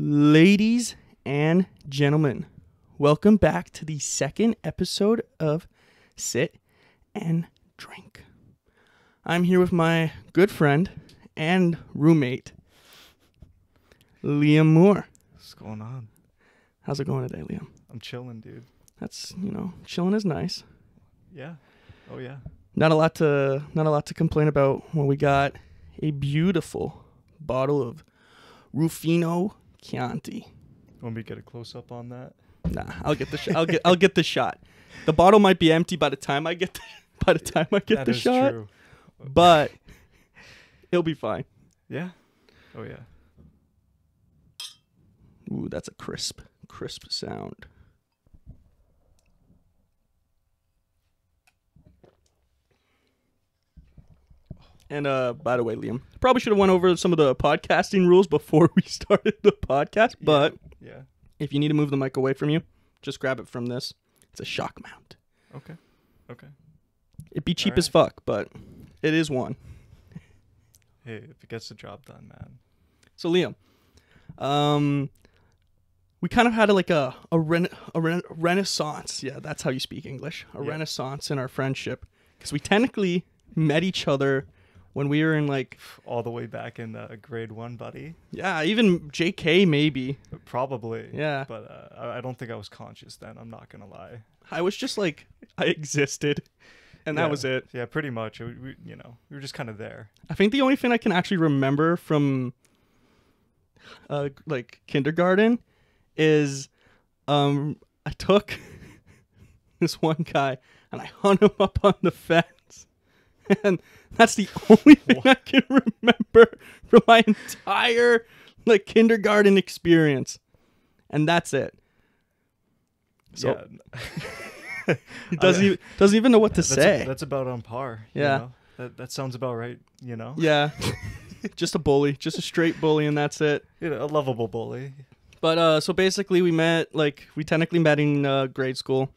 Ladies and gentlemen, welcome back to the second episode of Sit and Drink. I'm here with my good friend and roommate, Liam Moore. What's going on? How's it going today, Liam? I'm chilling, dude. That's, chilling is nice. Yeah. Oh, yeah. Not a lot to complain about when we got a beautiful bottle of Rufino Chianti. Want me to get a close-up on that? Nah, I'll get the shot. I'll get the shot. The bottle might be empty by the time I get the shot. True. But it'll be fine. Yeah. Oh yeah. Ooh, that's a crisp sound. And by the way, Liam, probably should have went over some of the podcasting rules before we started the podcast. But yeah. If you need to move the mic away from you, just grab it from this. It's a shock mount. Okay. It'd be cheap as fuck, but it is one. Hey, if it gets the job done, man. So Liam, we kind of had a renaissance. Yeah, that's how you speak English. A renaissance in our friendship, because we technically met each other when we were in all the way back in grade 1, buddy. Yeah, even JK maybe. Probably. Yeah. But I don't think I was conscious then. I'm not gonna lie. I was just I existed, and that was it. Yeah, pretty much. We were just kind of there. I think the only thing I can actually remember from kindergarten is I took this one guy and I hung him up on the fence. And that's the only thing I can remember from my entire kindergarten experience. And that's it. So he doesn't even know what to say. That's about on par. Yeah. That sounds about right, Yeah. Just a bully. Just a straight bully, and that's it. A lovable bully. But so basically we met, we technically met in grade school,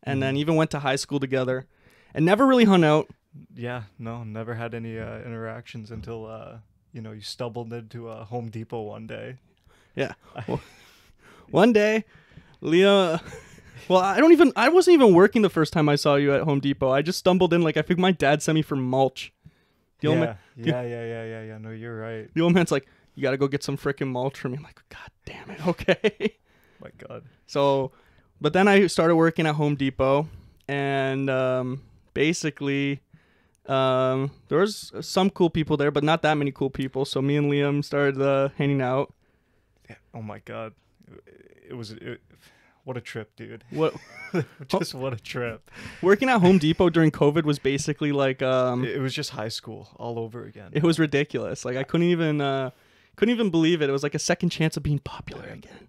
and then even went to high school together, and never really hung out. Yeah, no, never had any interactions until you stumbled into a Home Depot one day. Yeah. One day, Leah. Well, I wasn't even working the first time I saw you at Home Depot. I just stumbled in. I think my dad sent me for mulch. Yeah. No, you're right. The old man's like, you got to go get some freaking mulch for me. I'm like, God damn it. Okay. My God. So, but then I started working at Home Depot, and basically, there was some cool people there, but not that many cool people. So me and Liam started hanging out. Yeah. Oh my God. What a trip, dude. What a trip. Working at Home Depot during COVID was basically it was just high school all over again. It was ridiculous. I couldn't even believe it. It was like a second chance of being popular again.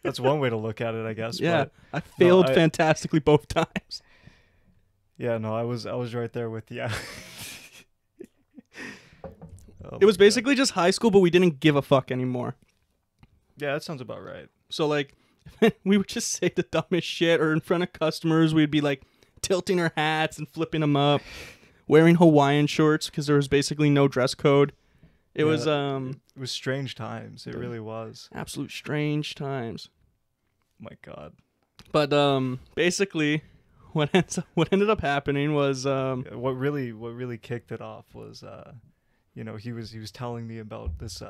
That's one way to look at it, I guess. Yeah. But I failed fantastically both times. Yeah, no, I was right there with you. It was basically just high school, but we didn't give a fuck anymore. Yeah, that sounds about right. So we would just say the dumbest shit, or in front of customers, we'd be tilting our hats and flipping them up, wearing Hawaiian shorts because there was basically no dress code. It was strange times. It really was. Absolute strange times. My God. But basically, what ended up happening was what really kicked it off was he was telling me about this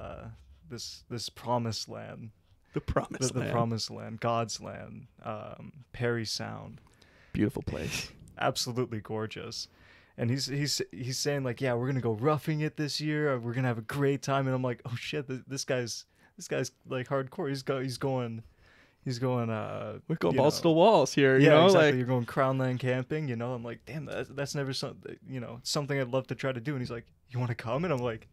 promised land. The promised land. The promised land, God's land, Perry Sound. Beautiful place. Absolutely Gorgeous. And he's saying we're gonna go roughing it this year. We're gonna have a great time. And I'm like, oh shit, this guy's hardcore. He's going. We go balls to the walls here. Exactly. You're going Crownland camping. I'm like, damn, that's never something. Something I'd love to try to do. And he's like, you want to come? And I'm like,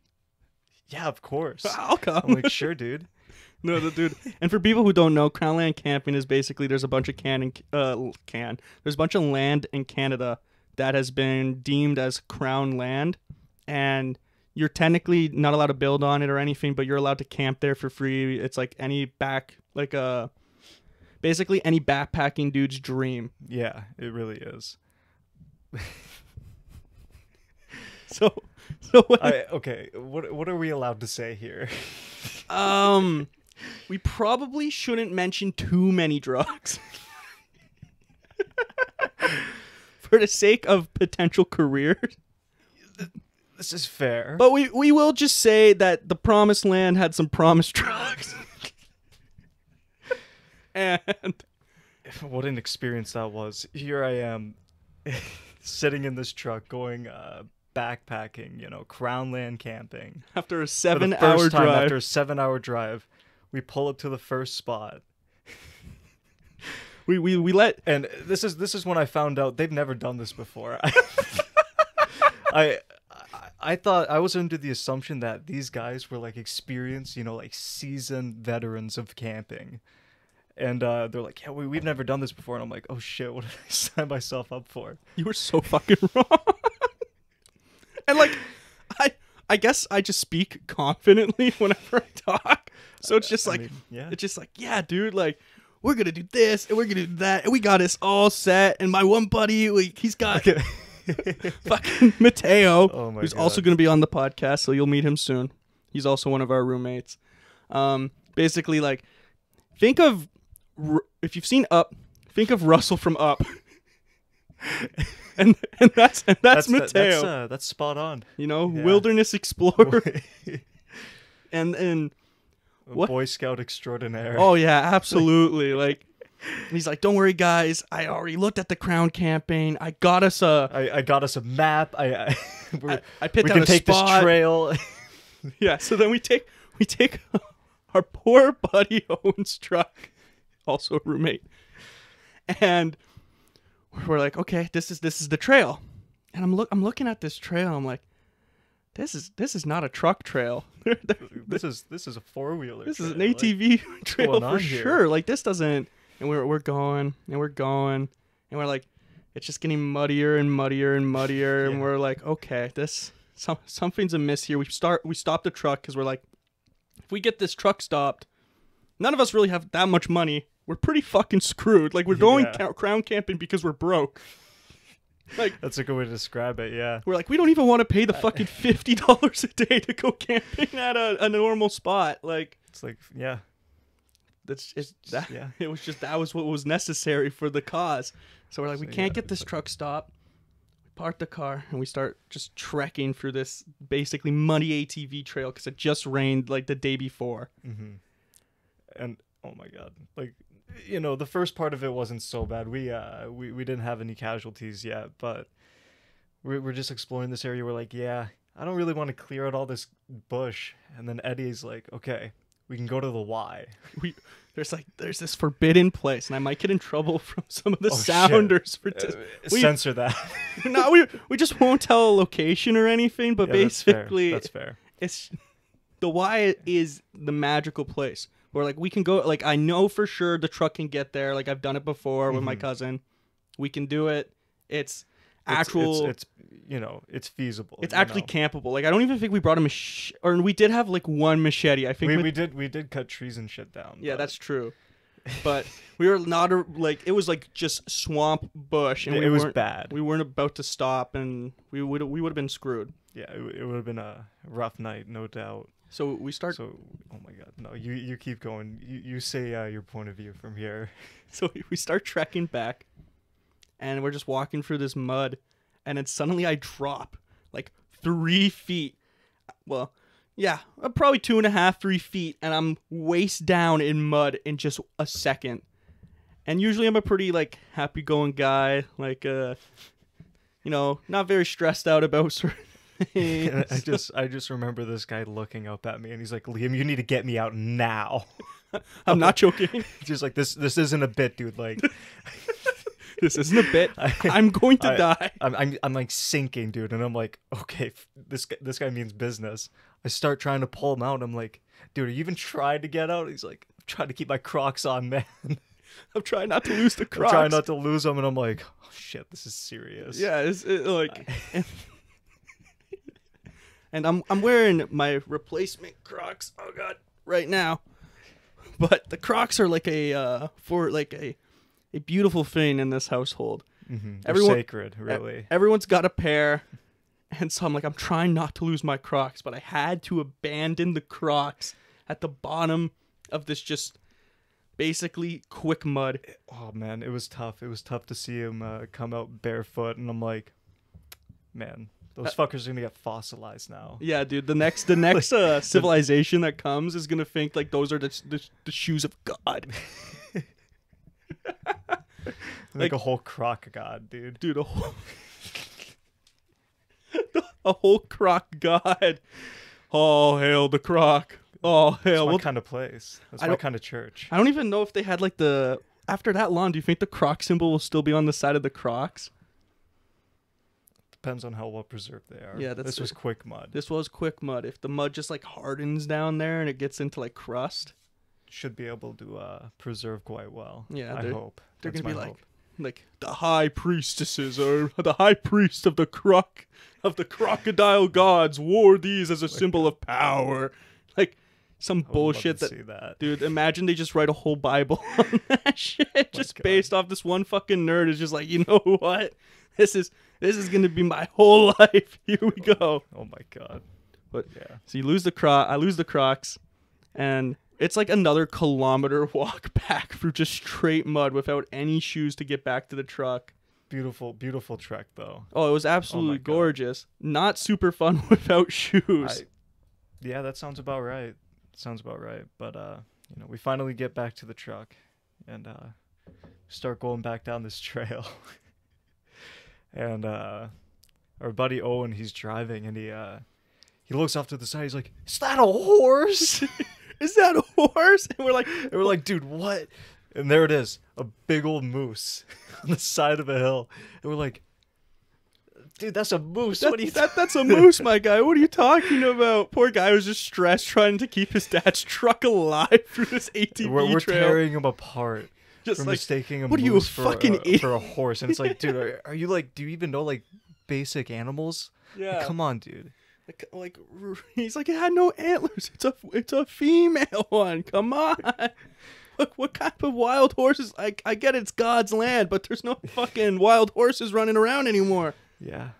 yeah, of course. I'll come. I'm like, sure, dude. No, dude. And for people who don't know, Crownland camping is basically there's a bunch of there's a bunch of land in Canada that has been deemed as crown land, and you're technically not allowed to build on it or anything, but you're allowed to camp there for free. It's basically any backpacking dude's dream. Yeah, it really is. So what? Okay, what are we allowed to say here? We probably shouldn't mention too many drugs. For the sake of potential careers. This is fair. But we will just say that the Promised Land had some promised drugs. And what an experience that was. Here I am sitting in this truck going backpacking, Crown Land camping. after a For the 7-hour first time, drive. after a 7-hour drive, we pull up to the first spot. We let And this is when I found out they've never done this before. I thought I was under the assumption that these guys were like experienced, like seasoned veterans of camping. And they're like, yeah, we've never done this before. And I'm like, oh shit, what did I sign myself up for? You were so fucking wrong. And like, I guess I just speak confidently whenever I talk. So it's just like, yeah. it's just like, yeah, dude, like, we're gonna do this and we're gonna do that and we got this all set. And my one buddy, like, he's got fucking Mateo, Oh my who's God. also gonna be on the podcast, so you'll meet him soon. He's also one of our roommates. Basically, like, think of if you've seen Up, think of Russell from Up. and that's Mateo. That's spot on. Yeah. Wilderness explorer. and what? Boy Scout extraordinaire. Oh yeah, absolutely. Like, he's like, don't worry guys, I already looked at the Crown campaign. I got us a I got us a map. I picked we out can a take spot. this trail. Yeah, so then we take our poor buddy Owen's truck, also a roommate, and we're like, okay, this is the trail, and I'm looking at this trail. I'm like, this is not a truck trail. This is a 4-wheeler. This is an ATV trail going for on here? sure. Like, this doesn't. And we're going and we're going and we're like, it's just getting muddier and muddier and muddier. And we're like, okay, something's amiss here. We stop the truck because we're like, if we get this truck stopped, none of us really have that much money. We're pretty fucking screwed. Like, we're going crown camping because we're broke. Like, that's a good way to describe it. Yeah. we're like, we don't even want to pay the fucking $50 a day to go camping at a normal spot. Like, It's like, yeah. It was just that was what was necessary for the cause. So we're like, we can't get this it's truck stopped. We park the car and we start just trekking through this basically muddy ATV trail because it just rained like the day before. Mm-hmm. And oh my God, like, the first part of it wasn't so bad. We didn't have any casualties yet, but we're just exploring this area. We're like, yeah, I don't really want to clear out all this bush. And then Eddie's like, okay, we can go to the Y. There's this forbidden place, and I might get in trouble from some of the Oh, sounders shit. for Censor that. No, we just won't tell a location or anything. But Yeah, basically, that's fair. It's the Y is the magical place where, like, we can go. Like, I know for sure the truck can get there. Like, I've done it before with my cousin. We can do it. It's actual. It's feasible. It's actually campable. Like, I don't even think we brought a machete, or we did have like one machete. I think we did cut trees and shit down. Yeah, but that's true. But we were not it was like just swamp bush, and it was bad. We weren't about to stop, and we would have been screwed. Yeah, it would have been a rough night, no doubt. So we start. So, oh my God, no! You keep going. You say your point of view from here. So we start trekking back, and we're just walking through this mud, and then suddenly I drop like 3 feet. Well, yeah, probably 2.5, 3 feet, and I'm waist down in mud in just a second. And usually I'm a pretty like happy-going guy, like not very stressed out about certain things. I just remember this guy looking up at me, and he's like, "Liam, you need to get me out now." I'm not joking. Just like this isn't a bit, dude. Like, this isn't a bit. I'm going to die. I'm like sinking, dude, and I'm like, okay, this guy means business. I start trying to pull him out. I'm like, dude, are you even trying to get out? He's like, I'm trying to keep my Crocs on, man. I'm trying not to lose the Crocs. I'm trying not to lose them, and I'm like, oh shit, this is serious. Yeah, and I'm wearing my replacement Crocs. Oh God, right now. But the Crocs are like a beautiful thing in this household. Mm-hmm. They're sacred, really. Everyone's got a pair, and so I'm trying not to lose my Crocs, but I had to abandon the Crocs at the bottom of this just basically quick mud. Oh man, it was tough. It was tough to see him come out barefoot, and I'm like, man, those fuckers are gonna get fossilized now. Yeah, dude. The next civilization that comes is gonna think like those are the shoes of God. Like a whole croc god, dude. Dude, a whole croc god. Oh, hail the croc. Oh, hail. That's my kind of place. That's my kind of church. I don't even know if they had like the... After that long, do you think the croc symbol will still be on the side of the crocs? Depends on how well preserved they are. Yeah, this was quick mud. This was quick mud. If the mud just like hardens down there and it gets into like crust... Should be able to preserve quite well. Yeah, I hope. They're That's going to be hope. like the high priestesses or the high priest of the crocodile gods wore these as a symbol of power. Like some bullshit see that. Dude, imagine they just write a whole Bible on that shit just based off this one fucking nerd is just like, you know what? This is going to be my whole life. Here we go. Oh my god. But yeah. So I lose the Crocs, and it's like another kilometer walk back through just straight mud without any shoes to get back to the truck. Beautiful, beautiful trek though. Oh, it was absolutely gorgeous. Not super fun without shoes. Yeah, that sounds about right. But you know, we finally get back to the truck and start going back down this trail. And our buddy Owen, he's driving, and he looks off to the side. He's like, "Is that a horse? Is that a horse?" And we're like, dude, what? And there it is, a big old moose on the side of a hill. And we're like, dude, that's a moose. That's a moose, my guy. What are you talking about? Poor guy was just stressed trying to keep his dad's truck alive through this ATV we're trail. tearing him apart. Just for like, mistaking a what moose are you, fucking idiot? For a horse. And it's like, dude, are you like, do you even know like basic animals? Yeah. Like, come on, dude. Like he's like, it had no antlers. It's a female one. Come on. Look, what kind of wild horses? I get it's God's land, but there's no fucking wild horses running around anymore. Yeah,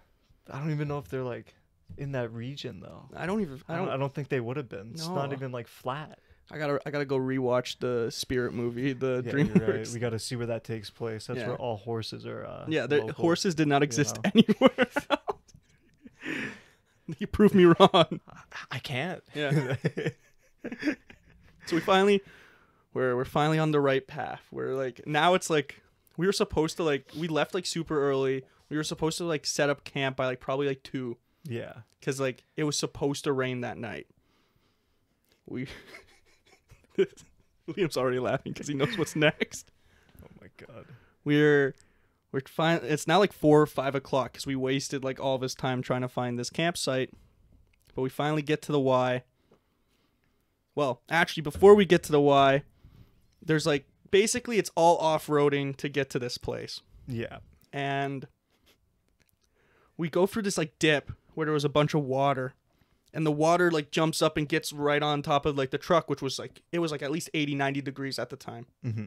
I don't even know if they're like in that region though. I don't think they would have been. It's not even like flat. I gotta go rewatch the Spirit movie, the DreamWorks. Right. We gotta see where that takes place. That's where all horses are. The horses did not exist anywhere else. You proved me wrong. I can't. Yeah. So we're finally on the right path. We're like, now it's like we were supposed to like, we left like super early. We were supposed to like set up camp by like probably like 2. Yeah. Because like it was supposed to rain that night. Liam's already laughing because he knows what's next. Oh my god. We're fine. It's now like 4 or 5 o'clock because we wasted like all this time trying to find this campsite. But we finally get to the Y. Well, actually, before we get to the Y, there's like basically it's all off-roading to get to this place. Yeah. And we go through this like dip where there was a bunch of water. And the water like jumps up and gets right on top of like the truck, which was like, it was like at least 80, 90 degrees at the time. Mm-hmm.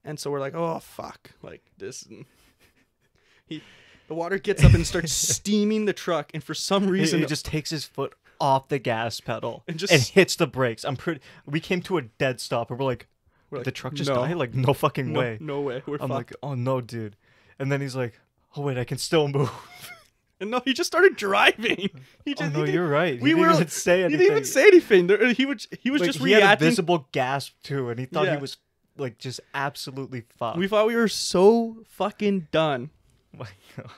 And so we're like, oh, fuck. Like this. The water gets up and starts steaming the truck. And for some reason, he just takes his foot off the gas pedal and hits the brakes. We came to a dead stop and we're like, did the truck just die? Like, no fucking way. No way. I'm like, oh no, dude. And then he's like, oh wait, I can still move. And no, he just started driving. You're right. He didn't even say anything. He didn't even say anything. He was like, just reacting. He had a visible gasp too, and he thought he was like just absolutely fucked. We thought we were so fucking done. Oh my god.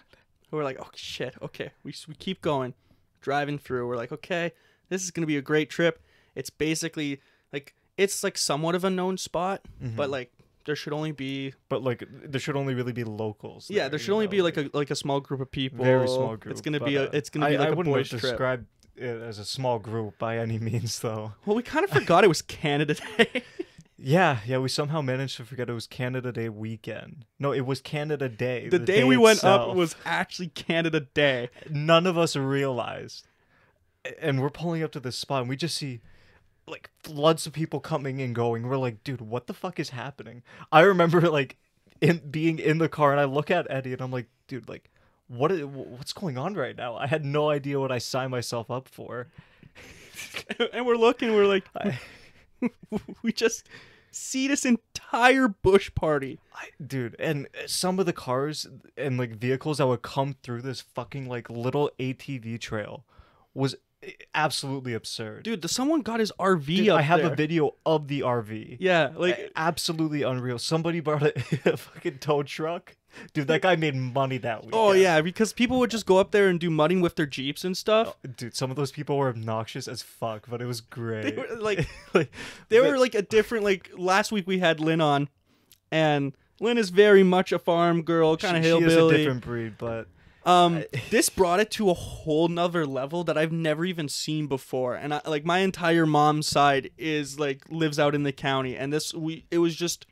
We're like, oh shit. Okay, we keep going, driving through. We're like, okay, this is gonna be a great trip. It's basically like it's like somewhat of a known spot, but like. There should only be... But, like, there should only really be locals. Yeah, there should only be, like a small group of people. Very small group. It's going to be like a boys trip. I wouldn't describe it as a small group by any means, though. Well, we kind of forgot it was Canada Day. Yeah, we somehow managed to forget it was Canada Day weekend. No, it was Canada Day. The day we went up was actually Canada Day. None of us realized. And we're pulling up to this spot, and we just see... like floods of people coming and going. We're like, dude, what the fuck is happening? I remember like being in the car and I look at Eddie and I'm like, dude, like what's going on right now? I had no idea what I signed myself up for. And we're looking, we're like, we just see this entire bush party. Dude, and some of the cars and like vehicles that would come through this fucking like little ATV trail was absolutely absurd. Dude, someone got his RV Dude, up I have there. a video of the RV. Yeah, like Absolutely unreal. Somebody brought a fucking tow truck. Dude, that guy made money that weekend. oh yeah, because people would just go up there and do mudding with their Jeeps and stuff. Dude, some of those people were obnoxious as fuck, but it was great. They were like, Like, they were like a different, like last week we had Lynn on, and Lynn is very much a farm girl, kind of hillbilly. She is a different breed, but this brought it to a whole nother level that I've never even seen before. And like my entire mom's side is like lives out in the county, and it was just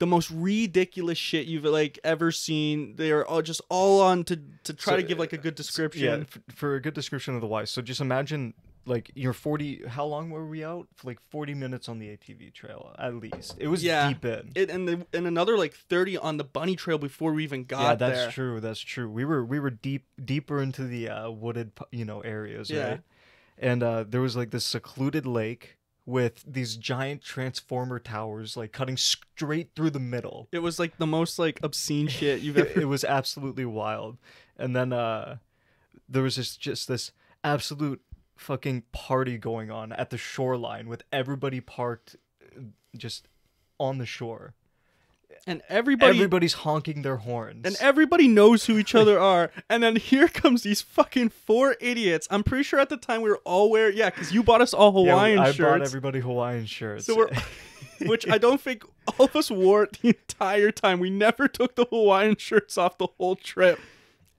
the most ridiculous shit you've like ever seen. They are all on to try to give like a good description. Yeah, for a good description of the why. So just imagine like you're 40. How long were we out? For like 40 minutes on the ATV trail at least. It was deep in. And another like 30 on the bunny trail before we even got there. Yeah, that's true. That's true. We were deeper into the wooded areas, Yeah. right? And there was like this secluded lake with these giant transformer towers like cutting straight through the middle. It was like the most like obscene shit you've ever. It was absolutely wild. And then there was just this absolute fucking party going on at the shoreline with everybody parked just on the shore. And everybody's honking their horns. And everybody knows who each other are. And then here comes these fucking 4 idiots. I'm pretty sure at the time we were all wearing... Yeah, because you bought us all Hawaiian shirts. I bought everybody Hawaiian shirts. So which I don't think all of us wore it the entire time. We never took the Hawaiian shirts off the whole trip.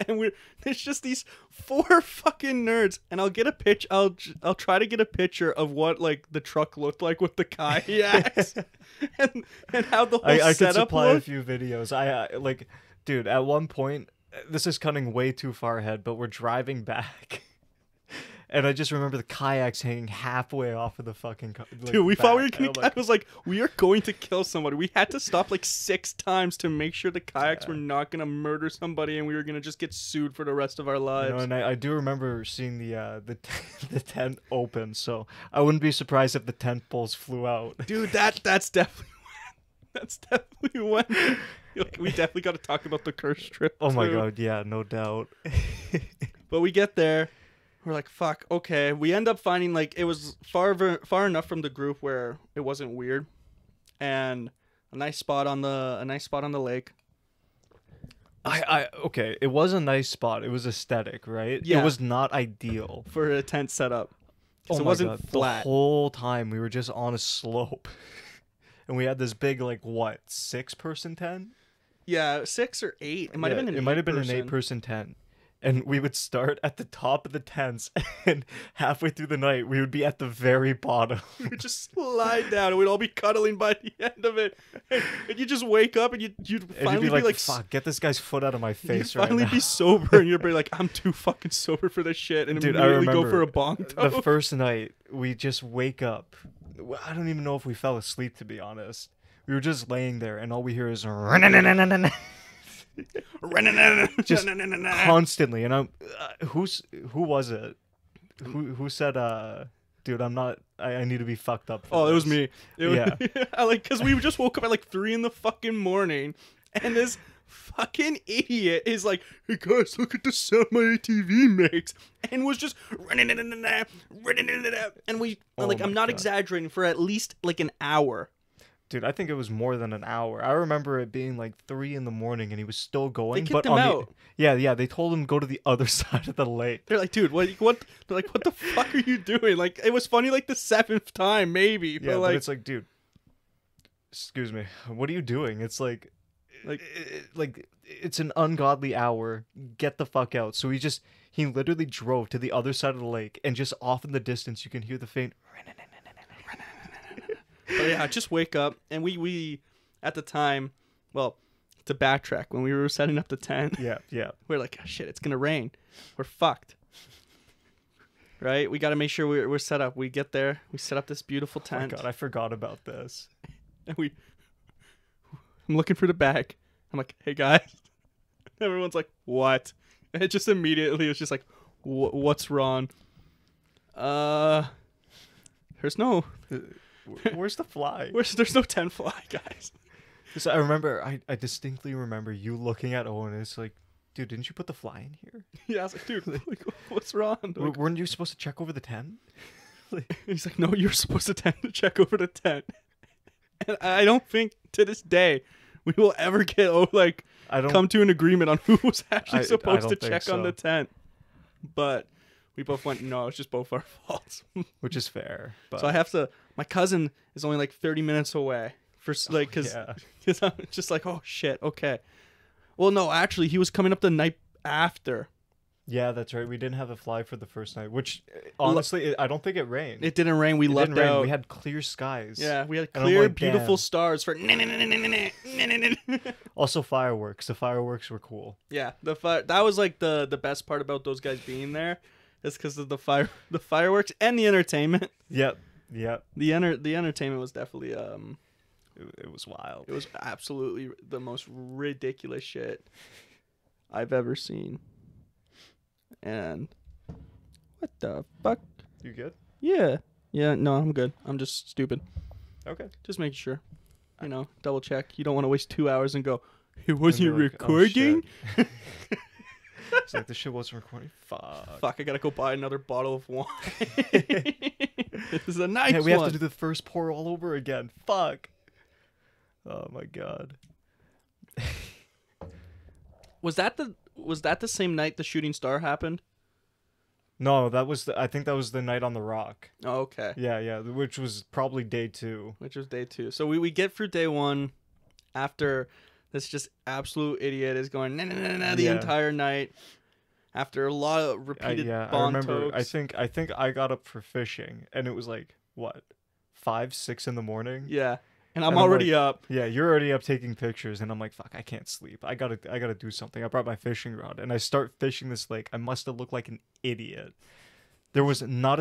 And there's just these 4 fucking nerds. And I'll get a pitch. I'll try to get a picture of what like the truck looked like with the kayaks. and how the whole I could setup supply looked. a few videos. I like, dude, at one point, this is cutting way too far ahead, but we're driving back. And I just remember the kayaks hanging halfway off of the fucking dude, we thought we were gonna, like, I was like, we are going to kill somebody. We had to stop like 6 times to make sure the kayaks were not gonna murder somebody, and we were gonna just get sued for the rest of our lives. You know, and I do remember seeing the tent open, so I wouldn't be surprised if the tent poles flew out. Dude, that's definitely when we definitely got to talk about the curse trip. Oh my too. god, yeah, no doubt. But we get there. We're like, fuck, okay. We end up finding, like, it was far enough from the group where it wasn't weird. And a nice spot on the lake. Okay, it was a nice spot. It was aesthetic, right? Yeah. It was not ideal. For a tent setup. Oh So it my wasn't God. flat. The whole time we were just on a slope. And we had this big, like, what, 6-person tent? Yeah, 6 or 8. It might have been an 8-person. It might have been an 8-person tent. And we would start at the top of the tents, and halfway through the night, we would be at the very bottom. We would just slide down, and we'd all be cuddling by the end of it. And you just wake up, and you'd finally be like, fuck, get this guy's foot out of my face right now. You'd finally be sober, and you'd be like, I'm too fucking sober for this shit, and Dude, immediately go for a bong toe. The first night, we just wake up. I don't even know if we fell asleep, to be honest. We were just laying there, and all we hear is... just constantly. And I'm who was it who said dude, I need to be fucked up for it was this. me. Because we just woke up at like 3 in the fucking morning, and this fucking idiot is like, hey guys, look at the sound my ATV makes, and was just running, and we I'm not exaggerating, for at least like an hour. Dude, I think it was more than an hour. I remember it being like 3 in the morning, and he was still going. They kicked him out. Yeah. They told him to go to the other side of the lake. They're like, dude, what? They're like, what the fuck are you doing? Like, it was funny like the 7th time, maybe. Yeah, but it's like, dude, excuse me, what are you doing? It's like it's an ungodly hour. Get the fuck out. So he literally drove to the other side of the lake, and just off in the distance, you can hear the faint. But yeah, just wake up, and we at the time, well, to backtrack, when we were setting up the tent, yeah, we're like, oh, shit, it's gonna rain, we're fucked, right? We got to make sure we're set up. We get there, we set up this beautiful tent. Oh my god, I forgot about this. And I'm looking for the bag. I'm like, hey guys, everyone's like, what? And it just immediately was just like, what's wrong? There's no Where's the fly? there's no 10 fly, guys. So I remember, I distinctly remember you looking at Owen and it's like, dude, didn't you put the fly in here? Yeah, I was like, dude, like, what's wrong? Like, Weren't you supposed to check over the tent? he's like, no, you're supposed to check over the tent. And I don't think to this day we will ever get come to an agreement on who was actually supposed to check on the tent. But we both went, no, it's just both our faults. Which is fair. But So I have to. My cousin is only like 30 minutes away because I'm just like, oh shit, okay. Well, no, actually, he was coming up the night after. yeah, that's right. We didn't have a fly for the first night, which honestly, I don't think it rained. It didn't rain. We left out. We had clear skies. Yeah, we had And I'm clear, like, beautiful damn. stars for. Also fireworks. The fireworks were cool. Yeah, that was like the best part about those guys being there, is because of the fireworks and the entertainment. Yep. The entertainment was definitely It was wild. it was absolutely the most ridiculous shit I've ever seen. And what the fuck? You good? Yeah. No, I'm good. I'm just stupid. Okay. Just making sure. Double check. You don't want to waste 2 hours and go, it wasn't And be like, oh, recording? shit. It's like, this shit wasn't recording. Fuck. Fuck, I gotta go buy another bottle of wine. This is a nice Yeah, we one. have to do the first pour all over again. Fuck. Oh my god. Was that the same night the shooting star happened? No, I think that was the night on the rock. Oh, okay. Yeah, which was probably day 2. Which was day 2. So we get through day 1 after this just absolute idiot is going the entire night. After a lot of repeated I bond remember. tokes. I think I got up for fishing, and it was like what, 5, 6 in the morning. Yeah, and I'm And I'm already up. Yeah, you're already up taking pictures, and I'm like, fuck, I can't sleep. I gotta do something. I brought my fishing rod, and I start fishing this lake. I must have looked like an idiot. There was not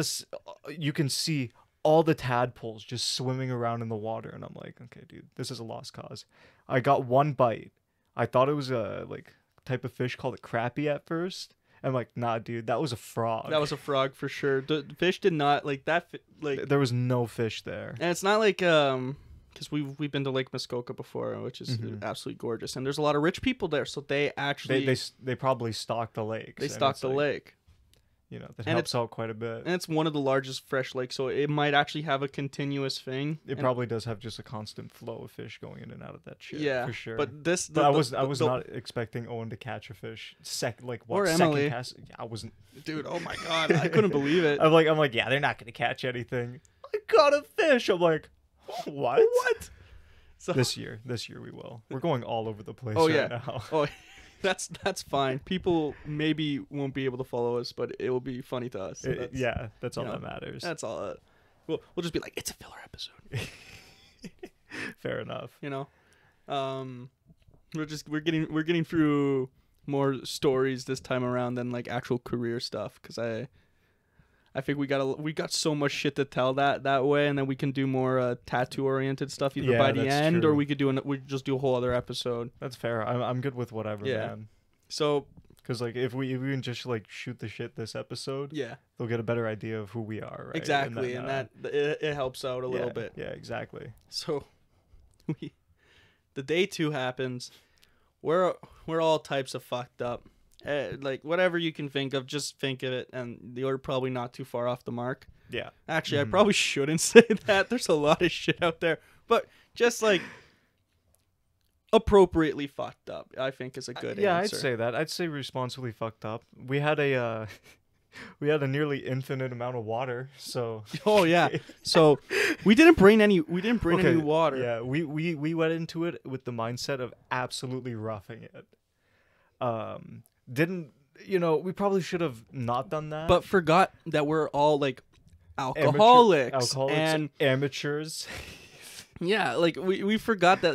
you can see all the tadpoles just swimming around in the water, and I'm like, okay, dude, this is a lost cause. I got one bite. I thought it was a type of fish called a crappie at first. I'm like, nah, dude, that was a frog. That was a frog for sure. The fish did not like that. There was no fish there. And it's not like because we've been to Lake Muskoka before, which is absolutely gorgeous, and there's a lot of rich people there, so they actually They probably stocked the lake. they stocked the lake. That helps out quite a bit. And it's one of the largest fresh lakes, so it might actually have a continuous thing. It probably does have just a constant flow of fish going in and out of that shit. Yeah, for sure. But I was not expecting Owen to catch a fish. Or Emily. Second cast? Yeah, I wasn't. Dude, oh my god, I couldn't believe it. I'm like, yeah, they're not gonna catch anything. I got a fish. I'm like, what? What? So This year we will. We're going all over the place now. Oh, that's fine. People maybe won't be able to follow us, but it will be funny to us. So That's all that matters. That's all. We'll just be like, it's a filler episode. Fair enough. We're getting through more stories this time around than like actual career stuff, because I think we got so much shit to tell that way, and then we can do more tattoo oriented stuff either by the end, true. or we just do a whole other episode. That's fair. I'm good with whatever, man. So, because if we can just shoot the shit this episode, they'll get a better idea of who we are, right? Exactly, and that it helps out a little bit. Yeah, exactly. So, the day 2 happens. We're all types of fucked up. Whatever you can think of, just think of it, and you're probably not too far off the mark. Yeah. Actually, I probably shouldn't say that. There's a lot of shit out there, but just appropriately fucked up, I think, is a good answer. Yeah, I'd say that. I'd say responsibly fucked up. We had a nearly infinite amount of water, so. Oh yeah. So we didn't bring any water. Yeah, we went into it with the mindset of absolutely roughing it. We probably should have not done that. But forgot that we're all alcoholics and amateurs. Yeah, we forgot that,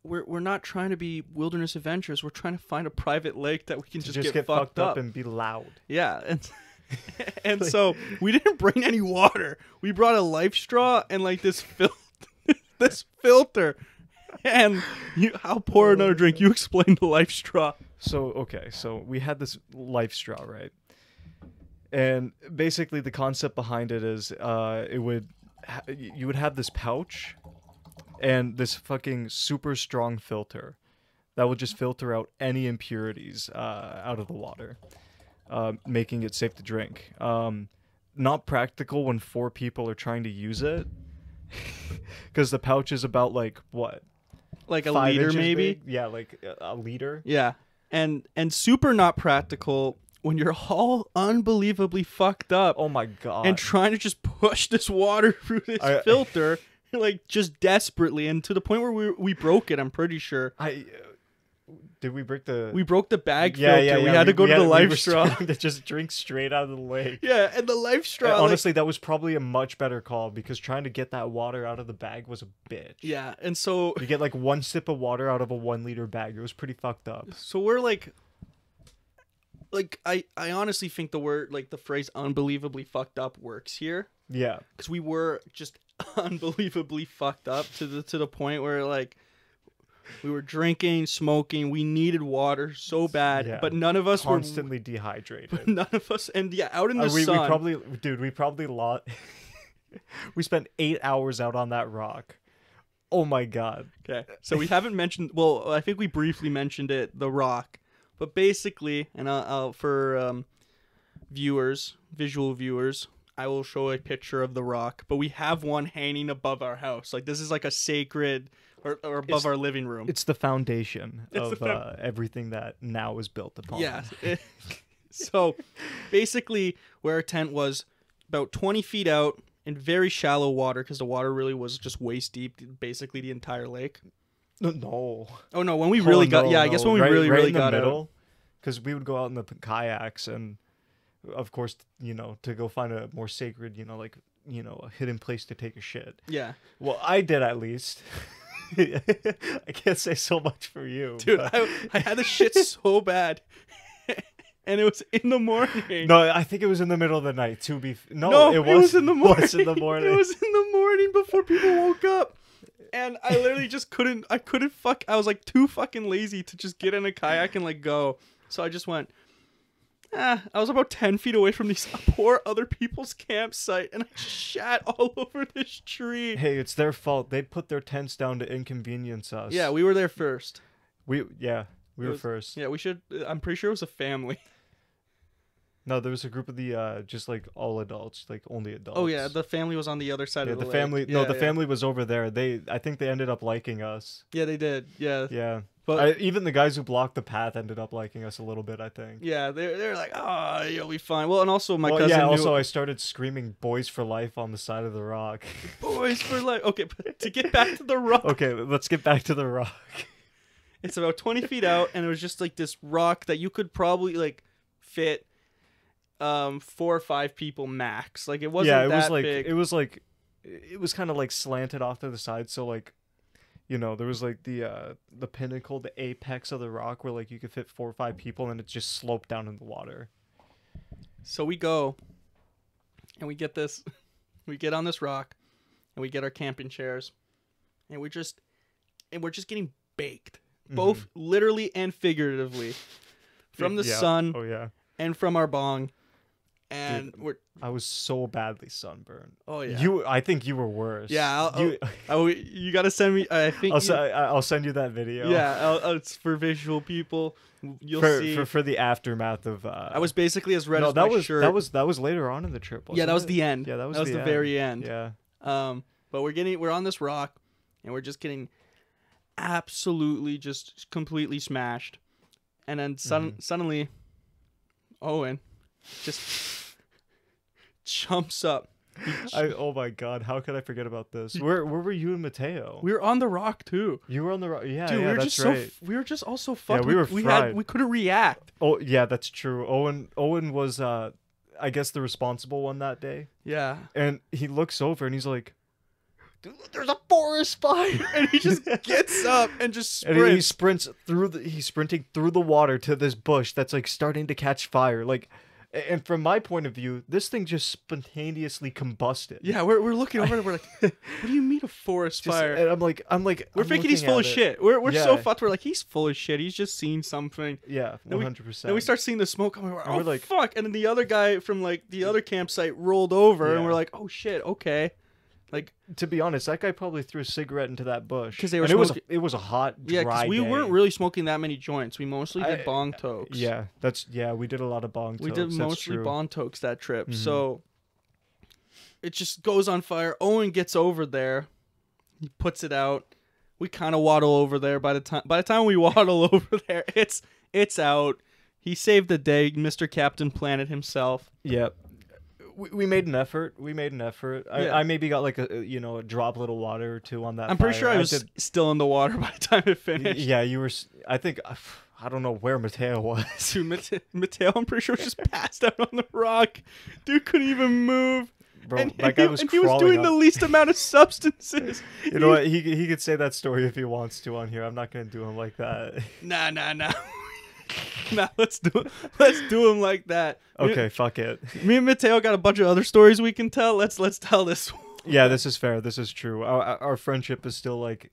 we're not trying to be wilderness adventurers. We're trying to find a private lake that we can just get fucked up and be loud. Yeah, and so we didn't bring any water. We brought a life straw and this filter. And I'll pour another drink. You explain the life straw. So we had this life straw, right? And basically the concept behind it is you would have this pouch and this fucking super strong filter that would just filter out any impurities out of the water, making it safe to drink. Not practical when 4 people are trying to use it, because the pouch is about like what, like a liter maybe. big? Yeah, like a liter. Yeah, and super not practical when you're all unbelievably fucked up. Oh my god! And trying to just push this water through this filter, like just desperately, and to the point where we broke it. I'm pretty sure. Did we break the? We broke the bag Yeah, filter. yeah, yeah. We had to go to the life straw to just drink straight out of the lake. Yeah, and the life straw. And honestly, that was probably a much better call, because trying to get that water out of the bag was a bitch. Yeah, and so you get like 1 sip of water out of a 1 liter bag. It was pretty fucked up. So we're like I honestly think the phrase "unbelievably fucked up" works here. Yeah, because we were just unbelievably fucked up to the point where like we were drinking, smoking, we needed water so bad, but none of us constantly dehydrated. But none of us, and out in the we sun. We probably lost. We spent 8 hours out on that rock. Oh my god. Okay, so we haven't mentioned. Well, I think we briefly mentioned it, the rock, but basically, and for visual viewers, I will show a picture of the rock. But we have one hanging above our house. Like this is like a sacred. Or above our living room. It's the foundation of everything that now is built upon. Yeah. So basically where our tent was, about 20 feet out in very shallow water, because the water really was just waist deep, basically the entire lake. No. Oh, no. When we really got... Yeah, I guess when we really got out. Because we would go out in the kayaks and, of course, to go find a more sacred, a hidden place to take a shit. Yeah. Well, I did at least. I can't say so much for you, dude. I had the shit so bad, and it was in the morning. No, I think it was in the middle of the night. No, it was in the morning. It was in the morning. It was in the morning before people woke up, and I literally just couldn't. I was like too fucking lazy to just get in a kayak and like go. So I just went. I was about 10 feet away from these poor other people's campsite, and I just shat all over this tree. Hey, it's their fault. They put their tents down to inconvenience us. Yeah, we were there first. We were first. Yeah, we should. I'm pretty sure it was a family. No, there was a group of the just like all adults, like only adults. Oh yeah, the family was on the other side of the family. lake. No, the family was over there. I think they ended up liking us. Yeah, they did. Yeah. Yeah. But even the guys who blocked the path ended up liking us a little bit, I think. Yeah, they're like, oh, you'll be fine. Well, and also my cousin. Yeah, also I started screaming "Boys for Life" on the side of the rock. Boys for life. Okay, but to get back to the rock. Okay, let's get back to the rock. It's about 20 feet out, and it was just like this rock that you could probably like fit 4 or 5 people max. Like it wasn't that big. It was kind of like slanted off to the side, so like. There was like the pinnacle, the apex of the rock where like you could fit 4 or 5 people, and it just sloped down in the water. So we go and we get on this rock and we get our camping chairs and we're just getting baked, both literally and figuratively from the sun and from our bong. And dude, I was so badly sunburned. Oh yeah, I think you were worse. Yeah, you gotta send me. I think I'll send you that video. Yeah, it's for visual people. You'll see for the aftermath of. I was basically as red as my shirt. That was later on in the trip. Yeah, that was the end. Yeah, that was the very end. Yeah. But we're on this rock, and we're just getting absolutely just completely smashed, and then suddenly, Owen just jumps up. Oh my god, how could I forget about this? Where were you and Mateo? We were on the rock too. You were on the rock. Yeah, dude, that's right. We were just also fucked. Yeah, we were fried. We couldn't react. Oh yeah, that's true. Owen was I guess the responsible one that day. Yeah. And he looks over and he's like, dude, there's a forest fire. And he just gets up and just sprints. And he's sprinting through the water to this bush that's like starting to catch fire. Like And from my point of view, this thing just spontaneously combusted. Yeah, we're looking over and we're like, what do you mean a forest fire? And I'm like, we're thinking he's full of shit. We're so fucked. We're like, he's full of shit. He's just seen something. Yeah, 100%. Then we start seeing the smoke coming. We're like, fuck. And then the other guy from like the other campsite rolled over, and Yeah. we're like, oh shit, okay. Like, to be honest, that guy probably threw a cigarette into that bush. Because they were and it was a hot, dry because we day. weren't really smoking that many joints. We mostly did bong tokes. Yeah, we did a lot of bong tokes. We did mostly true. bong tokes that trip. So it just goes on fire. Owen gets over there. He puts it out. We kind of waddle over there. By the time we waddle over there, it's out. He saved the day, Mr. Captain Planet himself. Yep. We made an effort. I maybe got like a droplet of water or two on that. I'm pretty sure I was still in the water by the time it finished. Yeah, you were. I think I don't know where Mateo was. Dude, Mateo, I'm pretty sure just passed out on the rock. Dude couldn't even move. Bro, and that guy was he was doing the least amount of substances. You know what? He could say that story if he wants to on here. I'm not gonna do him like that. Nah. Nah, let's do him like that. Okay, fuck it. Me and Mateo got a bunch of other stories we can tell. Let's tell this one. Yeah, this is fair. This is true. Our friendship is still like,